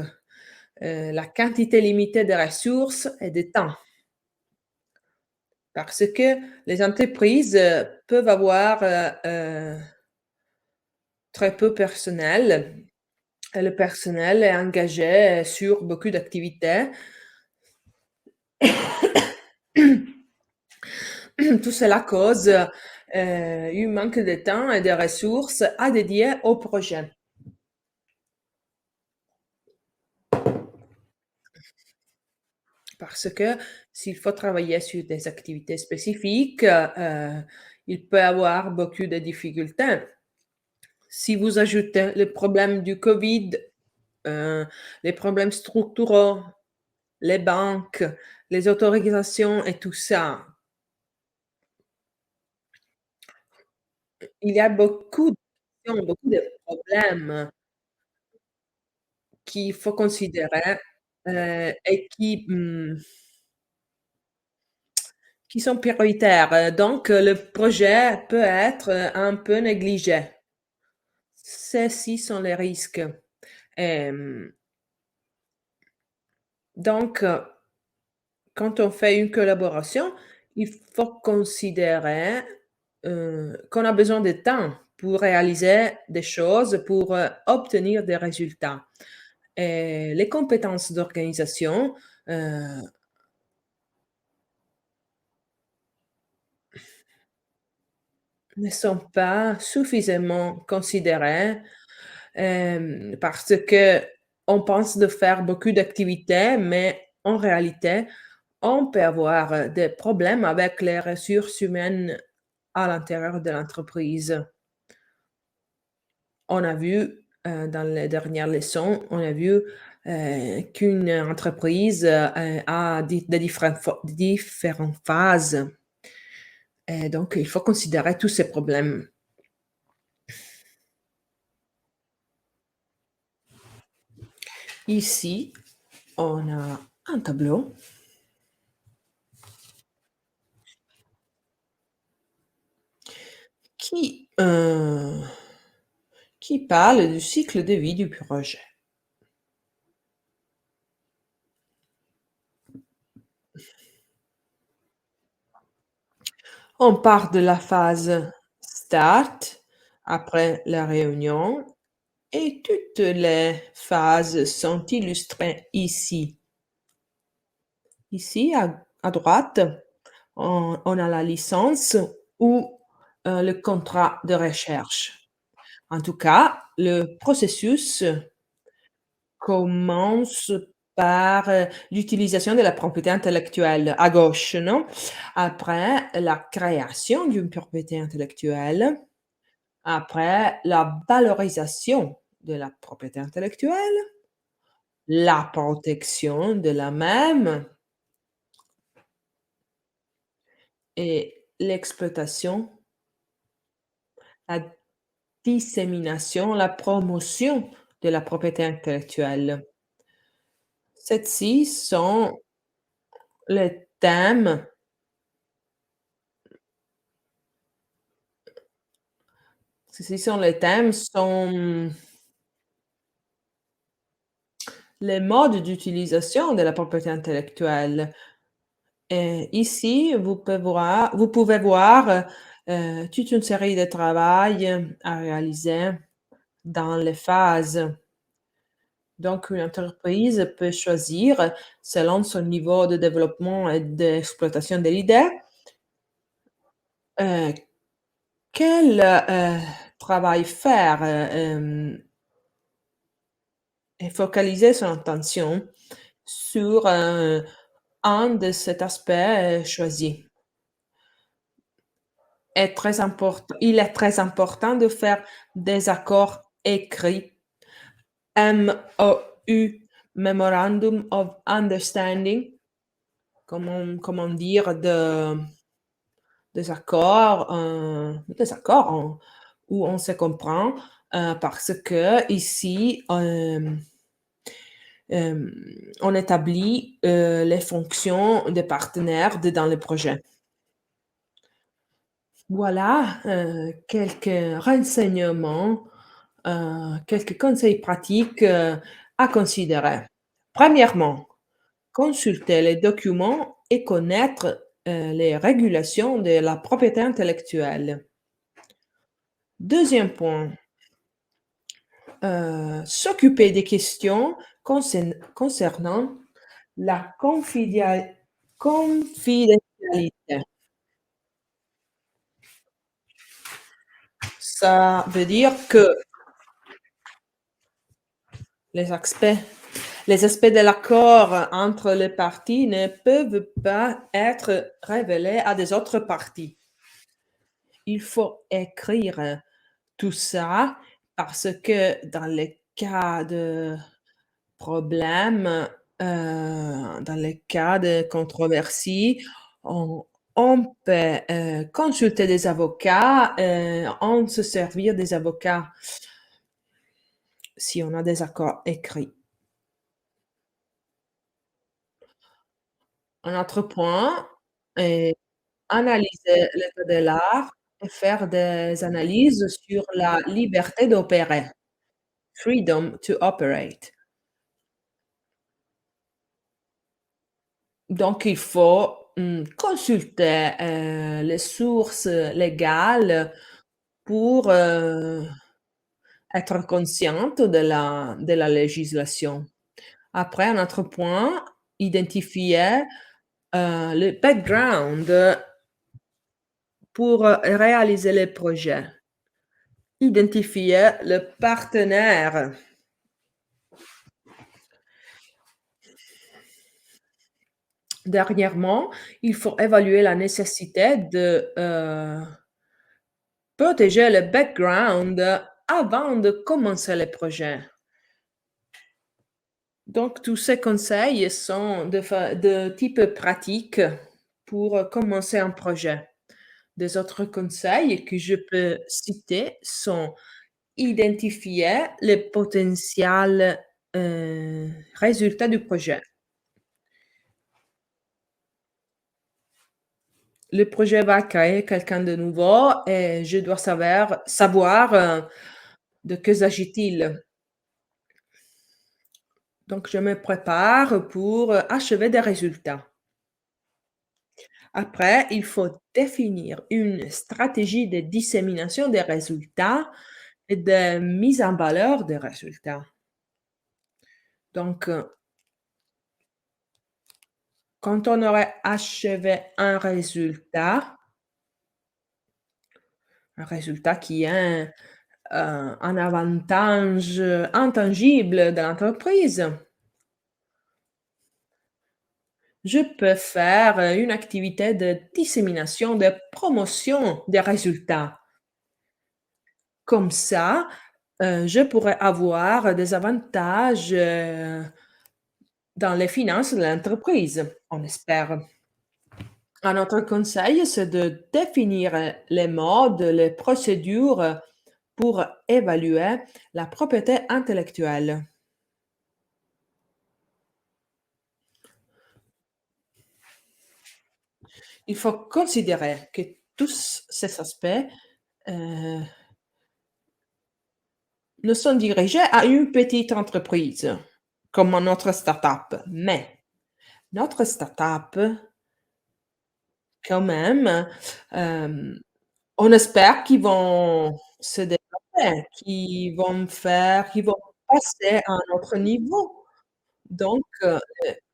la quantité limitée de ressources et de temps. Parce que les entreprises peuvent avoir très peu personnel. Et le personnel est engagé sur beaucoup d'activités. Tout cela cause un manque de temps et de ressources à dédier au projet. Parce que s'il faut travailler sur des activités spécifiques, il peut y avoir beaucoup de difficultés. Si vous ajoutez le problème du Covid, les problèmes structuraux, les banques, les autorisations et tout ça, il y a beaucoup de problèmes qu'il faut considérer et qui sont prioritaires. Donc, le projet peut être un peu négligé. Ceux-ci sont les risques. Hem, donc, quand on fait une collaboration, il faut considérer, qu'on a besoin de temps pour réaliser des choses, pour, obtenir des résultats. Et les compétences d'organisation, ne sont pas suffisamment considérées, parce qu'on pense de faire beaucoup d'activités, mais en réalité, on peut avoir des problèmes avec les ressources humaines à l'intérieur de l'entreprise. On a vu, dans les dernières leçons, on a vu, qu'une entreprise, a des différentes phases et donc il faut considérer tous ces problèmes. Ici, on a un tableau qui, qui parle du cycle de vie du projet. On part de la phase start, après la réunion, et toutes les phases sont illustrées ici. Ici, à droite, on a la licence ou le contrat de recherche. En tout cas, le processus commence par l'utilisation de la propriété intellectuelle à gauche, non? Après, la création d'une propriété intellectuelle. Après, la valorisation de la propriété intellectuelle, la protection de la même et l'exploitation, la dissémination, la promotion de la propriété intellectuelle. Ceux-ci sont les thèmes ceux-ci sont les thèmes, sont les modes d'utilisation de la propriété intellectuelle. Et ici, vous pouvez voir toute une série de travail à réaliser dans les phases. Donc, une entreprise peut choisir, selon son niveau de développement et d'exploitation de l'idée, quel travail faire et focaliser son attention sur un de cet aspect choisi. Il est très important de faire des accords écrits, MOU, Memorandum of Understanding, comment dire, des accords où on se comprend, parce que ici, on établit les fonctions des partenaires dans le projet. Voilà quelques renseignements, quelques conseils pratiques à considérer. Premièrement, consulter les documents et connaître les régulations de la propriété intellectuelle. Deuxième point, s'occuper des questions concernant la confidentialité. Ça veut dire que les aspects de l'accord entre les parties ne peuvent pas être révélés à des autres parties. Il faut écrire tout ça parce que dans les cas de problèmes, dans les cas de controversie, on peut consulter des avocats, on se servir des avocats si on a des accords écrits. Un autre point est analyser l'état de l'art et faire des analyses sur la liberté d'opérer, freedom to operate. Donc il faut, consulter, les sources légales pour, être consciente de la législation. Après, un autre point, identifier, le background pour réaliser les projets. Identifier le partenaire. Dernièrement, il faut évaluer la nécessité de protéger le background avant de commencer le projet. Donc, tous ces conseils sont de type pratique pour commencer un projet. Des autres conseils que je peux citer sont identifier le potentiel résultats du projet. Le projet va créer quelqu'un de nouveau et je dois savoir de que s'agit-il. Donc, je me prépare pour achever des résultats. Après, il faut définir une stratégie de dissémination des résultats et de mise en valeur des résultats. Donc, quand on aurait achevé un résultat qui est un avantage intangible de l'entreprise, je peux faire une activité de dissémination, de promotion des résultats. Comme ça, je pourrais avoir des avantages dans les finances de l'entreprise, on espère. Un autre conseil, c'est de définir les modes, les procédures pour évaluer la propriété intellectuelle. Il faut considérer que tous ces aspects ne sont dirigés à une petite entreprise, comme notre start-up. Mais notre start-up, quand même, on espère qu'ils vont se développer, qu'ils vont passer à un autre niveau. Donc, le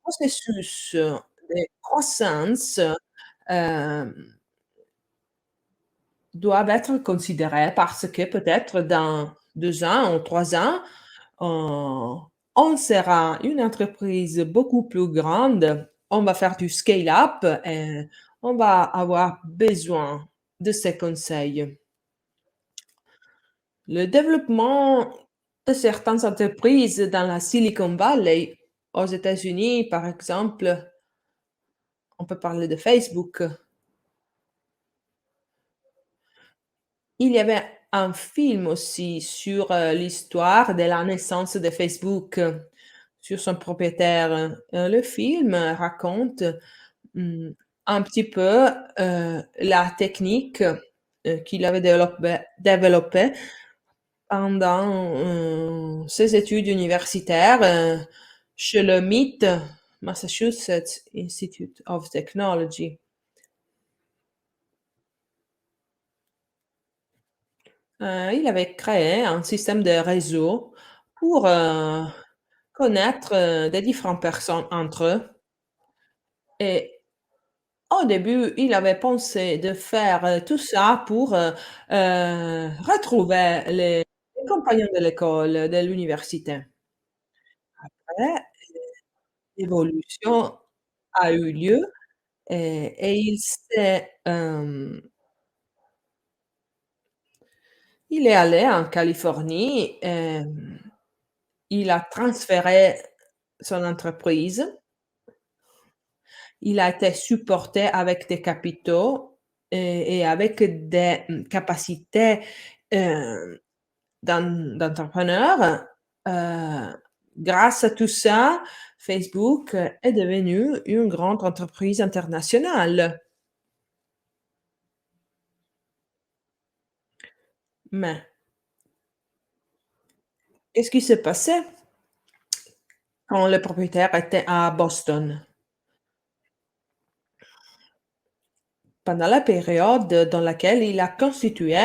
processus de croissance, hem, doivent être considérés parce que peut-être dans 2 ans ou 3 ans, on on sera une entreprise beaucoup plus grande, on va faire du scale-up et on va avoir besoin de ces conseils. Le développement de certaines entreprises dans la Silicon Valley, aux États-Unis, par exemple, on peut parler de Facebook. Il y avait un film aussi sur l'histoire de la naissance de Facebook, sur son propriétaire. Le film raconte un petit peu la technique qu'il avait développée pendant ses études universitaires chez le MIT, Massachusetts Institute of Technology. Il avait créé un système de réseau pour connaître des différentes personnes entre eux. Et au début, il avait pensé de faire tout ça pour retrouver les compagnons de l'école, de l'université. Après, l'évolution a eu lieu et il est allé en Californie, il a transféré son entreprise. Il a été supporté avec des capitaux et avec des capacités d'entrepreneur. Grâce à tout ça, Facebook est devenu une grande entreprise internationale. Mais qu'est-ce qui s'est passé quand le propriétaire était à Boston? Pendant la période dans laquelle il a constitué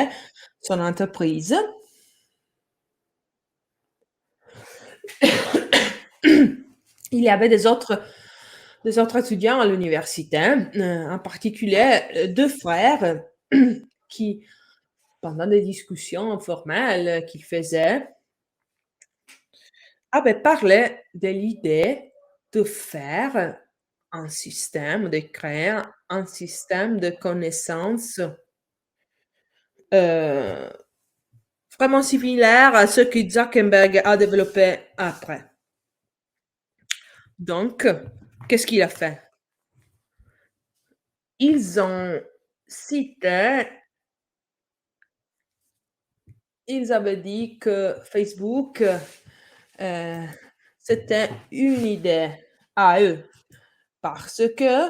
son entreprise, il y avait des autres étudiants à l'université, en particulier 2 frères qui, pendant des discussions formelles qu'ils faisaient, avaient parlé de l'idée de faire un système, de créer un système de connaissances heu, vraiment similaire à ce que Zuckerberg a développé après. Donc, qu'est-ce qu'il a fait? Ils ont cité Ils avaient dit que Facebook, C'était une idée à eux parce que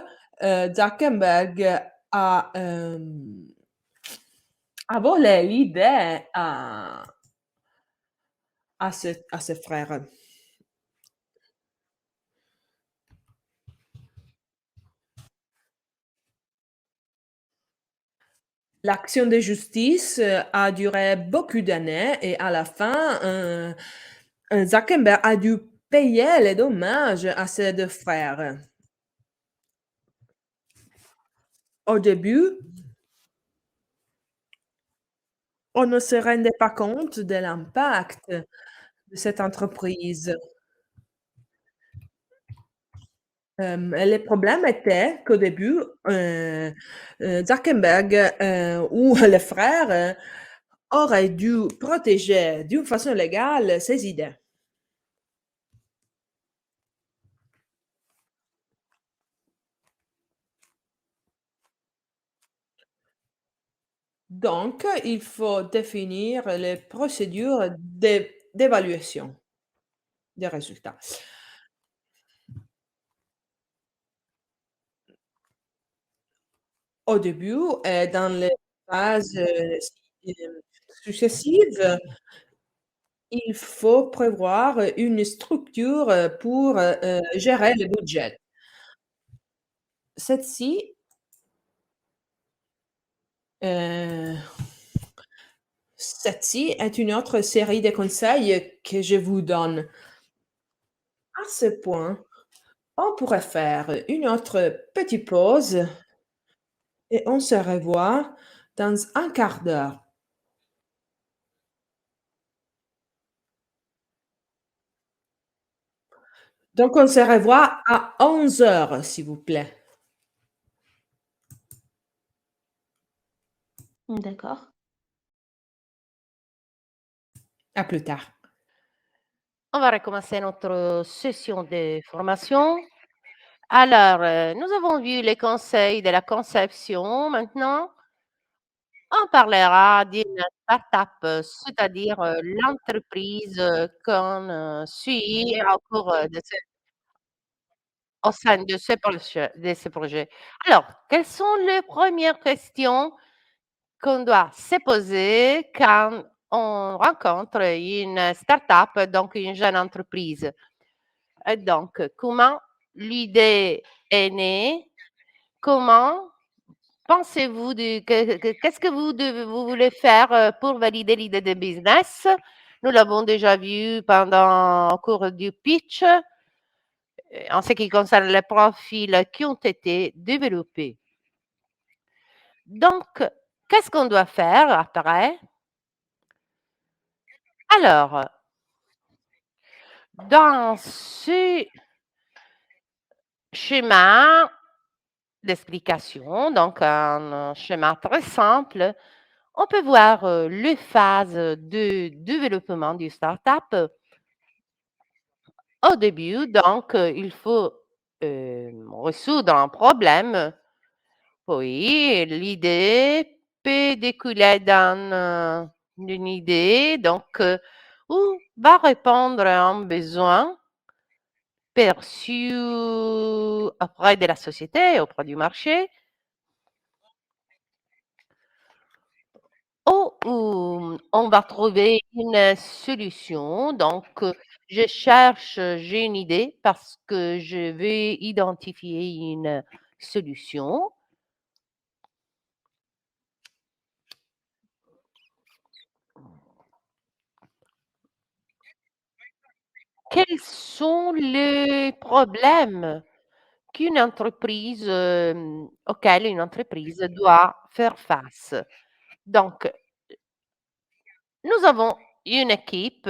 Zuckerberg a volé l'idée à ses frères. L'action de justice a duré beaucoup d'années et à la fin, Zuckerberg a dû payer les dommages à ses deux frères. Au début, on ne se rendait pas compte de l'impact de cette entreprise. Le problème était qu'au début, Zuckerberg ou les frères auraient dû protéger d'une façon légale ses idées. Donc, il faut définir les procédures d'évaluation des résultats. Au début, dans les phases successives, il faut prévoir une structure pour gérer le budget. Celle-ci, euh, celle-ci est une autre série de conseils que je vous donne. À ce point, on pourrait faire une autre petite pause et on se revoit dans un quart d'heure. Donc, on se revoit à 11 heures, s'il vous plaît. D'accord. À plus tard. On va recommencer notre session de formation. Alors, nous avons vu les conseils de la conception. Maintenant, on parlera d'une start-up, c'est-à-dire l'entreprise qu'on suit au cours au sein de ces projets. Alors, quelles sont les premières questions qu'on doit se poser quand on rencontre une start-up, donc une jeune entreprise? Et donc, comment l'idée est née? Comment pensez-vous qu'est-ce que vous voulez faire pour valider l'idée de business? Nous l'avons déjà vu pendant au cours du pitch en ce qui concerne les profils qui ont été développés. Donc, qu'est-ce qu'on doit faire après? Alors, dans ce schéma d'explication, donc un schéma très simple, on peut voir les phases de développement du startup. Au début, donc, il faut résoudre un problème. Puis, l'idée peut découler d'une idée, donc, où va répondre à un besoin perçu auprès de la société, auprès du marché, où on va trouver une solution. Donc, j'ai une idée parce que je veux identifier une solution. Quels sont les problèmes auxquels une entreprise doit faire face? Donc, nous avons une équipe.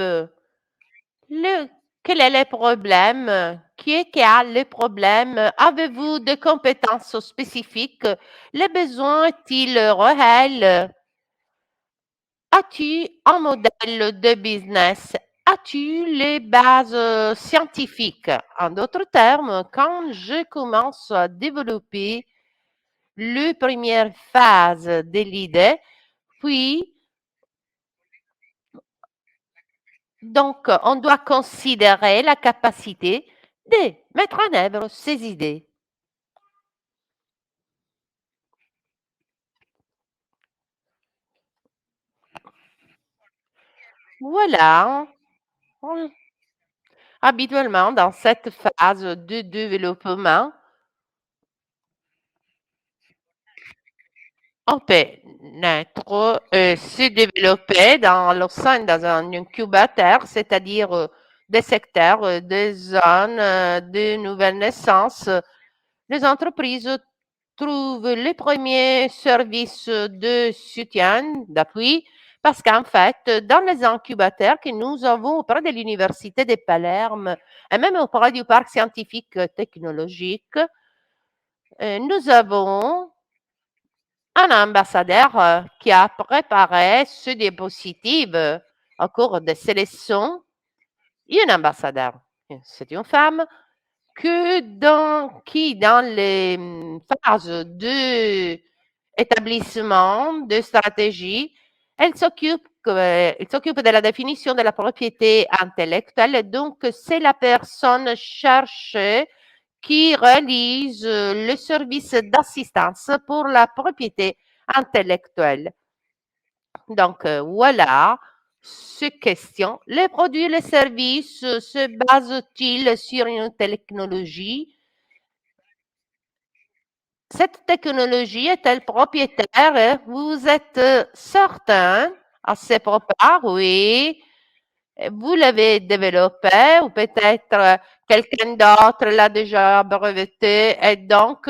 Quel est le problème? Qui est qui a le problème? Avez-vous des compétences spécifiques? Les besoins est-il réel? As-tu un modèle de business? As-tu les bases scientifiques? En d'autres termes, quand je commence à développer la première phase de l'idée, puis Donc, on doit considérer la capacité de mettre en œuvre ces idées. Voilà. Habituellement, dans cette phase de développement, on peut naître, se développer dans un incubateur, c'est-à-dire des secteurs, des zones de nouvelles naissances. Les entreprises trouvent les premiers services de soutien, d'appui, parce qu'en fait, dans les incubateurs que nous avons auprès de l'Université de Palerme et même auprès du Parc scientifique technologique, nous avons un ambassadeur qui a préparé ce diapositive au cours de sélection. Une ambassadeur, c'est une femme qui, dans les phases de établissement, de stratégie, elle s'occupe de la définition de la propriété intellectuelle. Donc, c'est la personne cherchée qui réalise le service d'assistance pour la propriété intellectuelle. Donc, voilà ces questions. Les produits et les services se basent-ils sur une technologie? Cette technologie est-elle propriétaire? Vous êtes certain à ce propos? Oui. Vous l'avez développé ou peut-être quelqu'un d'autre l'a déjà breveté et donc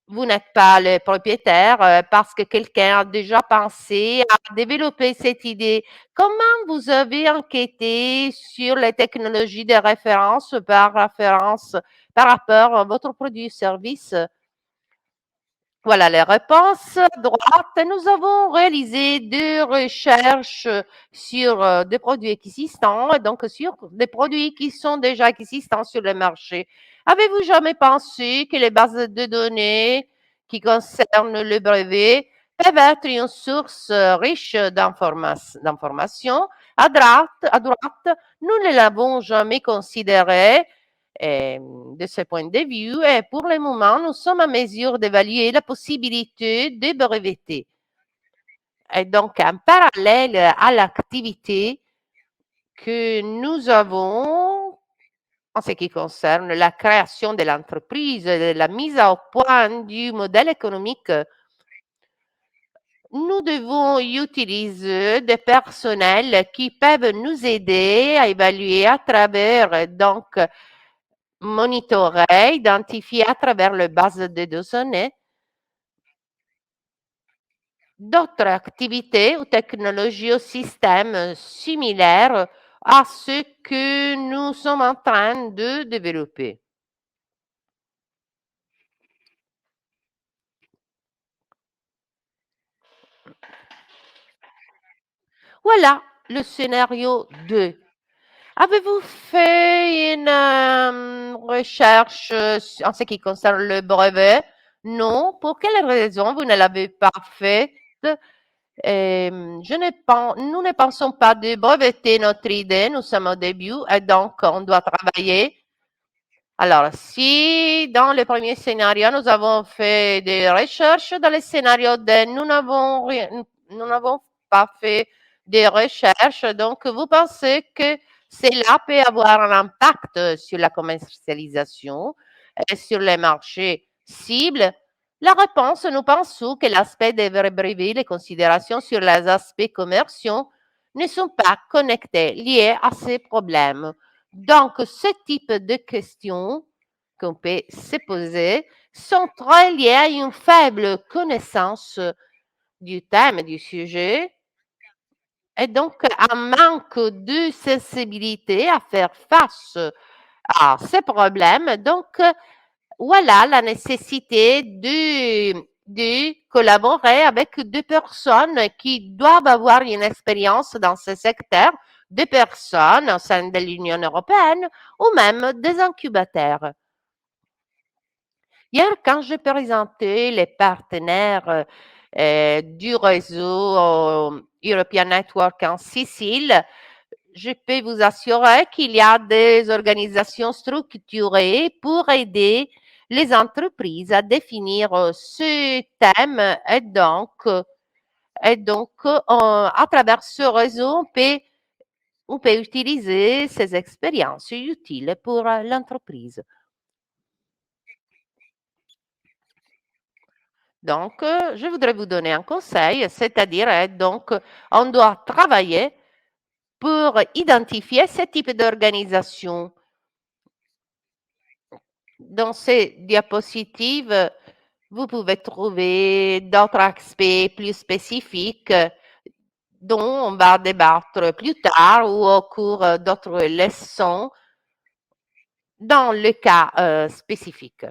vous n'êtes pas le propriétaire parce que quelqu'un a déjà pensé à développer cette idée. Comment vous avez enquêté sur les technologies de référence par rapport à votre produit ou service? Voilà les réponses à droite. Nous avons réalisé des recherches sur des produits existants et donc sur des produits qui sont déjà existants sur le marché. Avez-vous jamais pensé que les bases de données qui concernent le brevet peuvent être une source riche d'informations? À droite, nous ne l'avons jamais considéré de ce point de vue. Et pour le moment, nous sommes en mesure d'évaluer la possibilité de breveter. Et donc, en parallèle à l'activité que nous avons en ce qui concerne la création de l'entreprise, la mise au point du modèle économique, nous devons utiliser des personnels qui peuvent nous aider à évaluer à travers monitorer, identifier à travers les bases de données d'autres activités ou technologies ou systèmes similaires à ce que nous sommes en train de développer. Voilà le scénario 2. Avez-vous fait une recherche en ce qui concerne le brevet? Non. Pour quelle raison vous ne l'avez pas fait? Nous ne pensons pas de breveter notre idée, nous sommes au début et donc on doit travailler. Alors, si dans le premier scénario, nous avons fait des recherches, dans le scénario 2, nous n'avons pas fait des recherches, donc vous pensez que cela peut avoir un impact sur la commercialisation et sur les marchés cibles? La réponse, nous pensons que l'aspect des brevets, les considérations sur les aspects commerciaux ne sont pas connectés, liés à ces problèmes. Donc, ce type de questions qu'on peut se poser sont très liées à une faible connaissance du thème, du sujet, et donc un manque de sensibilité à faire face à ces problèmes. Donc, voilà la nécessité de collaborer avec deux personnes qui doivent avoir une expérience dans ce secteur, deux personnes au sein de l'Union européenne ou même des incubateurs. Hier, quand j'ai présenté les partenaires du réseau European Network en Sicile, je peux vous assurer qu'il y a des organisations structurées pour aider les entreprises à définir ce thème à travers ce réseau, on peut utiliser ces expériences utiles pour l'entreprise. Donc, je voudrais vous donner un conseil, c'est-à-dire, donc, on doit travailler pour identifier ce type d'organisation. Dans ces diapositives, vous pouvez trouver d'autres aspects plus spécifiques dont on va débattre plus tard ou au cours d'autres leçons dans le cas spécifique.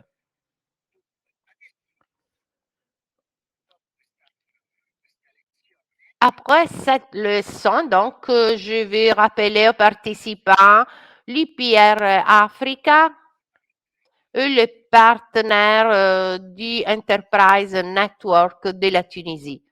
Après cette leçon, donc, je vais rappeler aux participants l'UPR Africa, le partenaire du Enterprise Network de la Tunisie.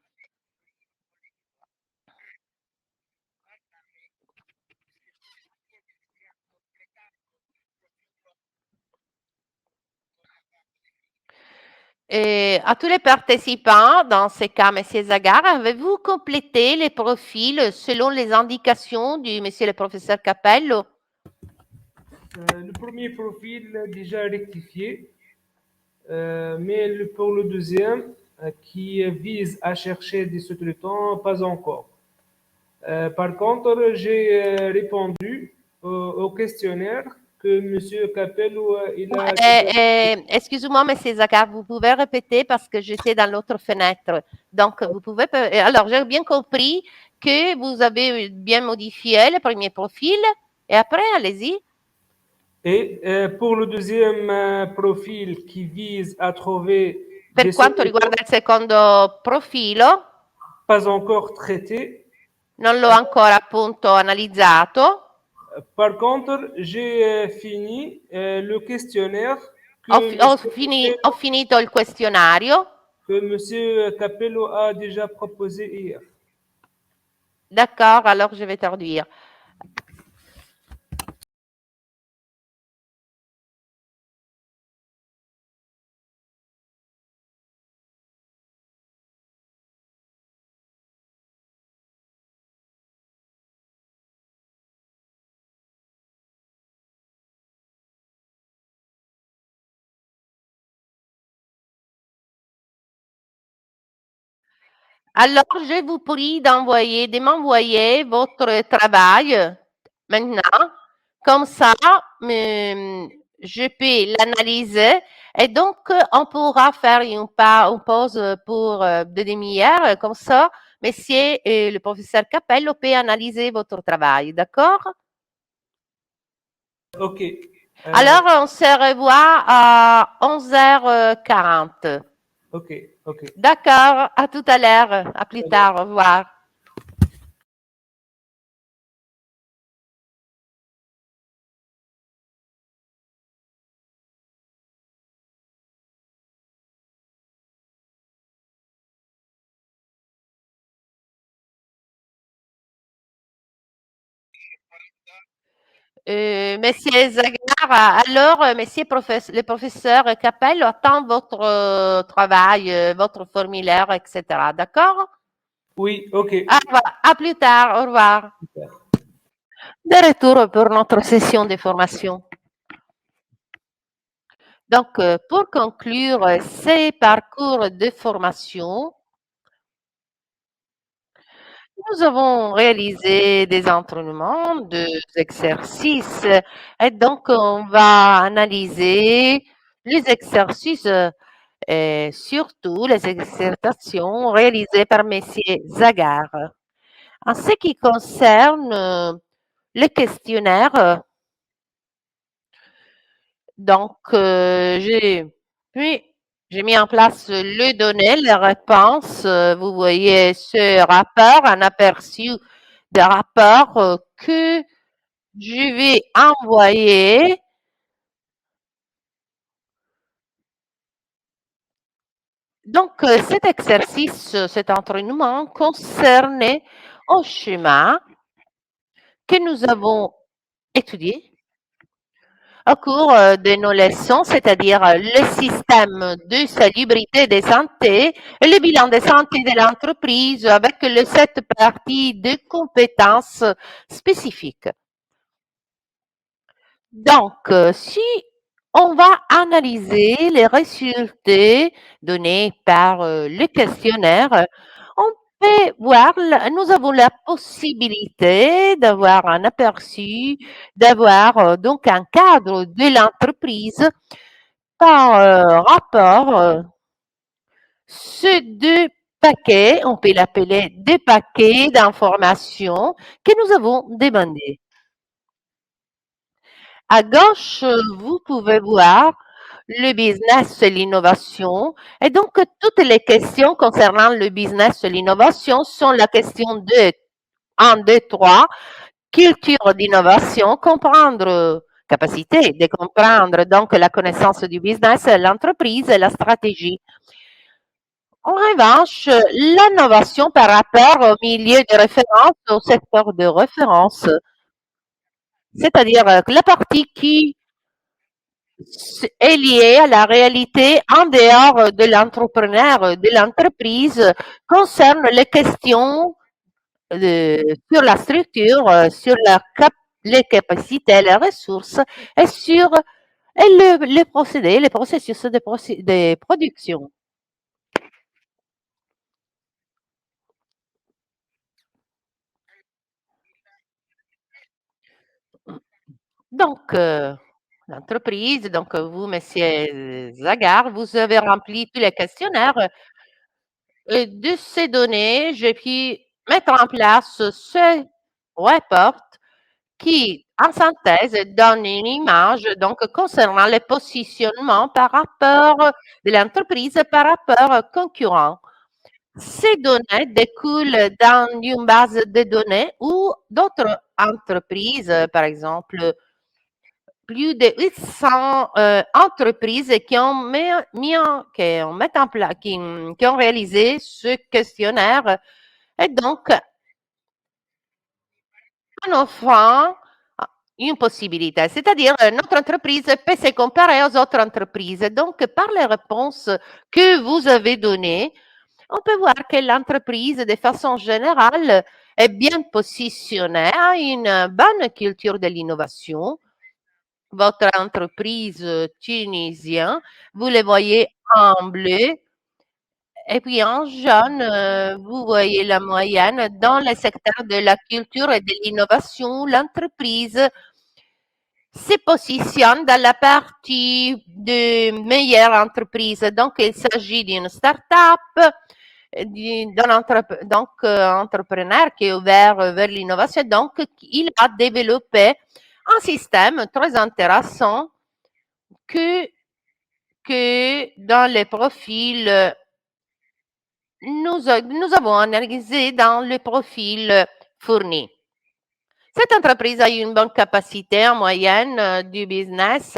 Et à tous les participants, dans ce cas, M. Zagar, avez-vous complété les profils selon les indications du monsieur le professeur Capello? Le premier profil déjà rectifié, mais pour le deuxième, qui vise à chercher des sous-traitants, pas encore. Par contre, j'ai répondu au questionnaire que M. Capello il a. Excusez-moi, M. Zagar, vous pouvez répéter parce que j'étais dans l'autre fenêtre. Donc, vous pouvez. Alors, j'ai bien compris que vous avez bien modifié le premier profil et après, allez-y. Et pour le deuxième profil qui vise a trouver Per quanto riguarda il secondo profilo, pas encore traité. Non l'ho ancora appunto analizzato. Par contre, j'ai fini le questionnaire. Ho finito il questionario. Que M. Capello a déjà proposé hier. D'accord, alors je vais traduire. Alors, je vous prie de m'envoyer votre travail maintenant. Comme ça, je peux l'analyser et donc on pourra faire une pause pour deux demi-heures. Comme ça, monsieur le professeur Capello peut analyser votre travail. D'accord? Ok. Alors, on se revoit à 11h40. Ok, ok. D'accord, à tout à l'heure. À plus tard. Au revoir. Monsieur Zagar, alors, le professeur Capello attend votre travail, votre formulaire, etc. D'accord? Oui, ok. À plus tard. Au revoir. De retour pour notre session de formation. Donc, pour conclure ces parcours de formation, nous avons réalisé des entraînements, des exercices et donc on va analyser les exercices et surtout les exertations réalisées par M. Zagar. En ce qui concerne le questionnaire, donc j'ai mis en place le données, les réponses. Vous voyez ce rapport, un aperçu des rapports que je vais envoyer Donc, cet exercice, cet entraînement concernait un schéma que nous avons étudié au cours de nos leçons, c'est-à-dire le système de salubrité et de santé et le bilan de santé de l'entreprise avec les 7 parties de compétences spécifiques. Donc, si on va analyser les résultats donnés par le questionnaire, on peut voir, nous avons la possibilité d'avoir un aperçu, d'avoir donc un cadre de l'entreprise par rapport ces deux paquets, on peut l'appeler des paquets d'informations que nous avons demandés. À gauche, vous pouvez voir le business et l'innovation. Et donc, toutes les questions concernant le business et l'innovation sont la question 2, 1, 2, 3, culture d'innovation, comprendre, capacité de comprendre donc la connaissance du business, l'entreprise et la stratégie. En revanche, l'innovation par rapport au milieu de référence, au secteur de référence, c'est-à-dire que la partie qui est liée à la réalité en dehors de l'entrepreneur, de l'entreprise, concerne les questions sur la structure, sur les capacités, les ressources et sur les procédés, les processus de production. Donc, l'entreprise, donc vous, monsieur Zagar, vous avez rempli tous les questionnaires. De ces données, j'ai pu mettre en place ce report qui, en synthèse, donne une image donc concernant le positionnement par rapport de l'entreprise par rapport aux concurrents. Ces données découlent d'une base de données ou d'autres entreprises, par exemple, plus de 800 entreprises qui ont qui ont réalisé ce questionnaire et donc en offrant une possibilité, c'est-à-dire notre entreprise peut se comparer aux autres entreprises. Donc, par les réponses que vous avez données, on peut voir que l'entreprise, de façon générale, est bien positionnée, a une bonne culture de l'innovation. Votre entreprise tunisienne, vous les voyez en bleu. Et puis en jaune, vous voyez la moyenne dans le secteur de la culture et de l'innovation. L'entreprise se positionne dans la partie de meilleure entreprise. Donc, il s'agit d'une start-up, donc entrepreneur qui est ouvert vers l'innovation. Donc, il a développé un système très intéressant que, que dans les profils, nous avons analysé dans le profil fourni. Cette entreprise a une bonne capacité en moyenne du business.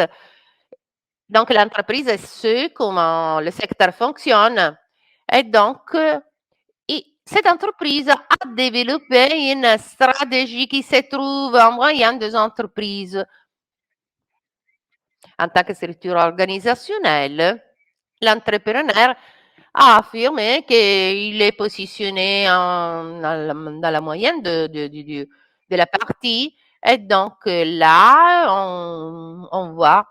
Donc, l'entreprise sait comment le secteur fonctionne. Et donc, cette entreprise a développé une stratégie qui se trouve en moyenne des entreprises. En tant que structure organisationnelle, l'entrepreneur a affirmé qu'il est positionné dans la moyenne de la partie. Et donc là, on voit,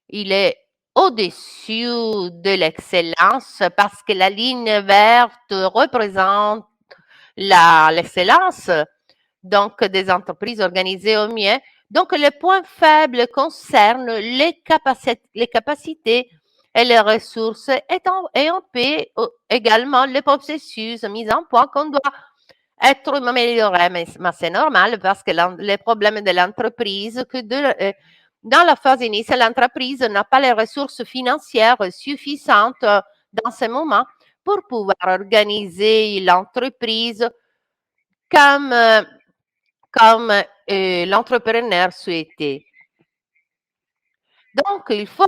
il est au-dessus de l'excellence parce que la ligne verte représente l'excellence, donc des entreprises organisées au mieux. Donc, le point faible concerne les capacités et les ressources et on peut également les processus mis en point qu'on doit être amélioré. Mais c'est normal parce que les problèmes de l'entreprise, dans la phase initiale, l'entreprise n'a pas les ressources financières suffisantes dans ce moment pour pouvoir organiser l'entreprise comme, comme l'entrepreneur souhaitait. Donc, il faut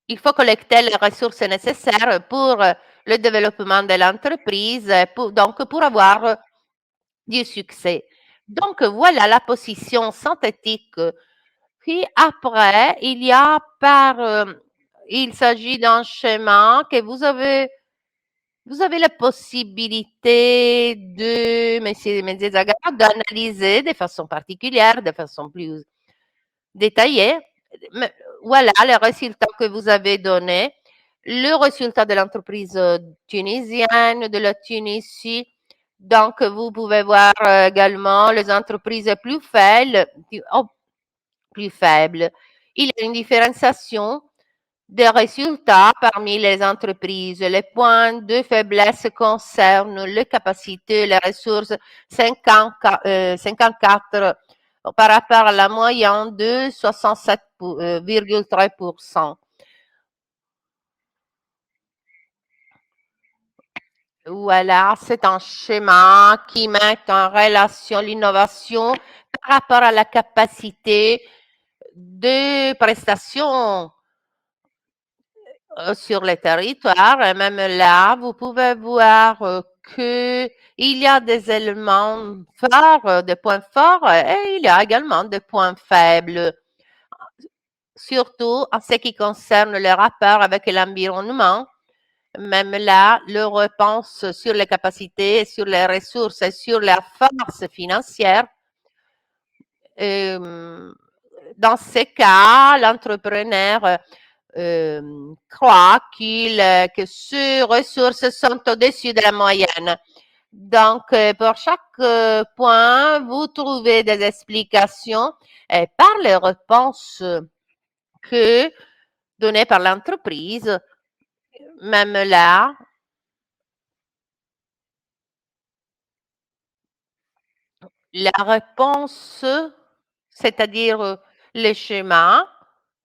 il faut collecter les ressources nécessaires pour le développement de l'entreprise, pour avoir du succès. Donc voilà la position synthétique. Puis après, il s'agit d'un schéma que vous avez la possibilité d'analyser de façon particulière, de façon plus détaillée. Mais voilà les résultats que vous avez donnés. Le résultat de l'entreprise tunisienne, de la Tunisie. Donc, vous pouvez voir également les entreprises plus faibles. Il y a une différenciation des résultats parmi les entreprises. Les points de faiblesse concernent les capacités, les ressources 54 par rapport à la moyenne de 67,3%. Voilà, c'est un schéma qui met en relation l'innovation par rapport à la capacité de prestation sur le territoire. Et même là, vous pouvez voir que il y a des éléments forts, des points forts, et il y a également des points faibles, surtout en ce qui concerne le rapport avec l'environnement. Même là, le réponse sur les capacités, sur les ressources et sur la force financière. Dans ces cas, l'entrepreneur croit que ces ressources sont au-dessus de la moyenne. Donc, pour chaque point, vous trouvez des explications par les réponses que données par l'entreprise. Même là, la réponse, c'est-à-dire le schéma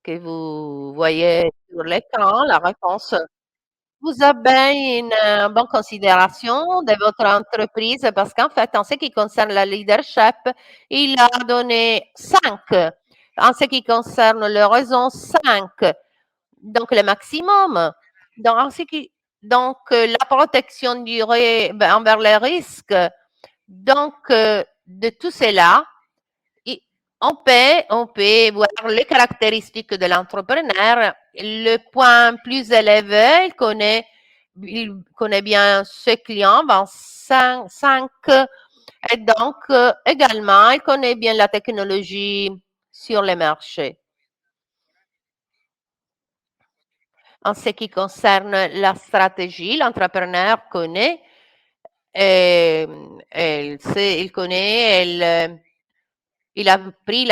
que vous voyez sur l'écran, la réponse vous avez une bonne considération de votre entreprise parce qu'en fait, en ce qui concerne le leadership, il a donné 5. En ce qui concerne le raison, 5. Donc, le maximum. Donc, la protection envers les risques. Donc, de tout cela, on peut voir les caractéristiques de l'entrepreneur. Le point plus élevé, il connaît bien ses clients, 25, et donc également, il connaît bien la technologie sur les marchés. En ce qui concerne la stratégie, l'entrepreneur connaît, il connaît, il a pris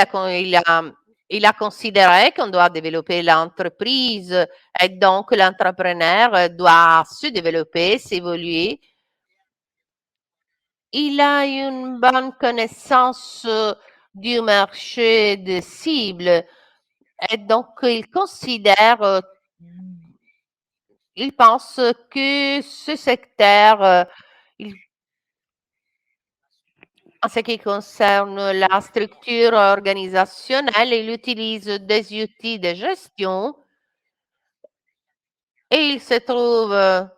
il a considéré qu'on doit développer l'entreprise et donc l'entrepreneur doit se développer, s'évoluer. Il a une bonne connaissance du marché de cible et donc il considère, il pense que ce secteur, en ce qui concerne la structure organisationnelle, il utilise des outils de gestion et il se trouve dans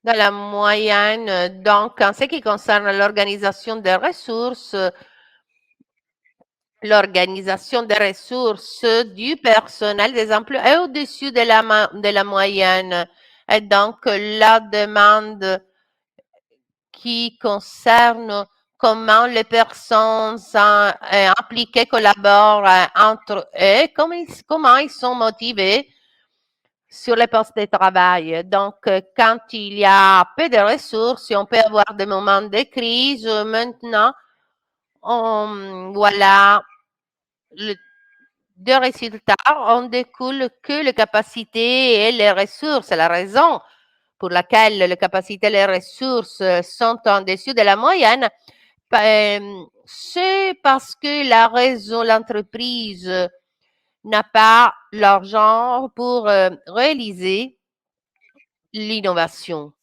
la moyenne. Donc, en ce qui concerne l'organisation des ressources du personnel des emplois est au-dessus de la moyenne. Et donc, la demande qui concerne comment les personnes impliquées collaborent entre eux, comment ils sont motivés sur les postes de travail. Donc, quand il y a peu de ressources, on peut avoir des moments de crise. Maintenant, voilà, de résultats, on découle que les capacités et les ressources. La raison pour laquelle les capacités et les ressources sont en dessous de la moyenne, c'est parce que l'entreprise n'a pas l'argent pour réaliser l'innovation.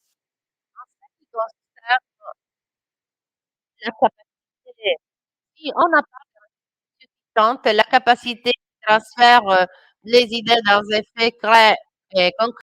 La capacité, si on n'a pas suffisante, la capacité de transfert les idées dans un fait clair et concret.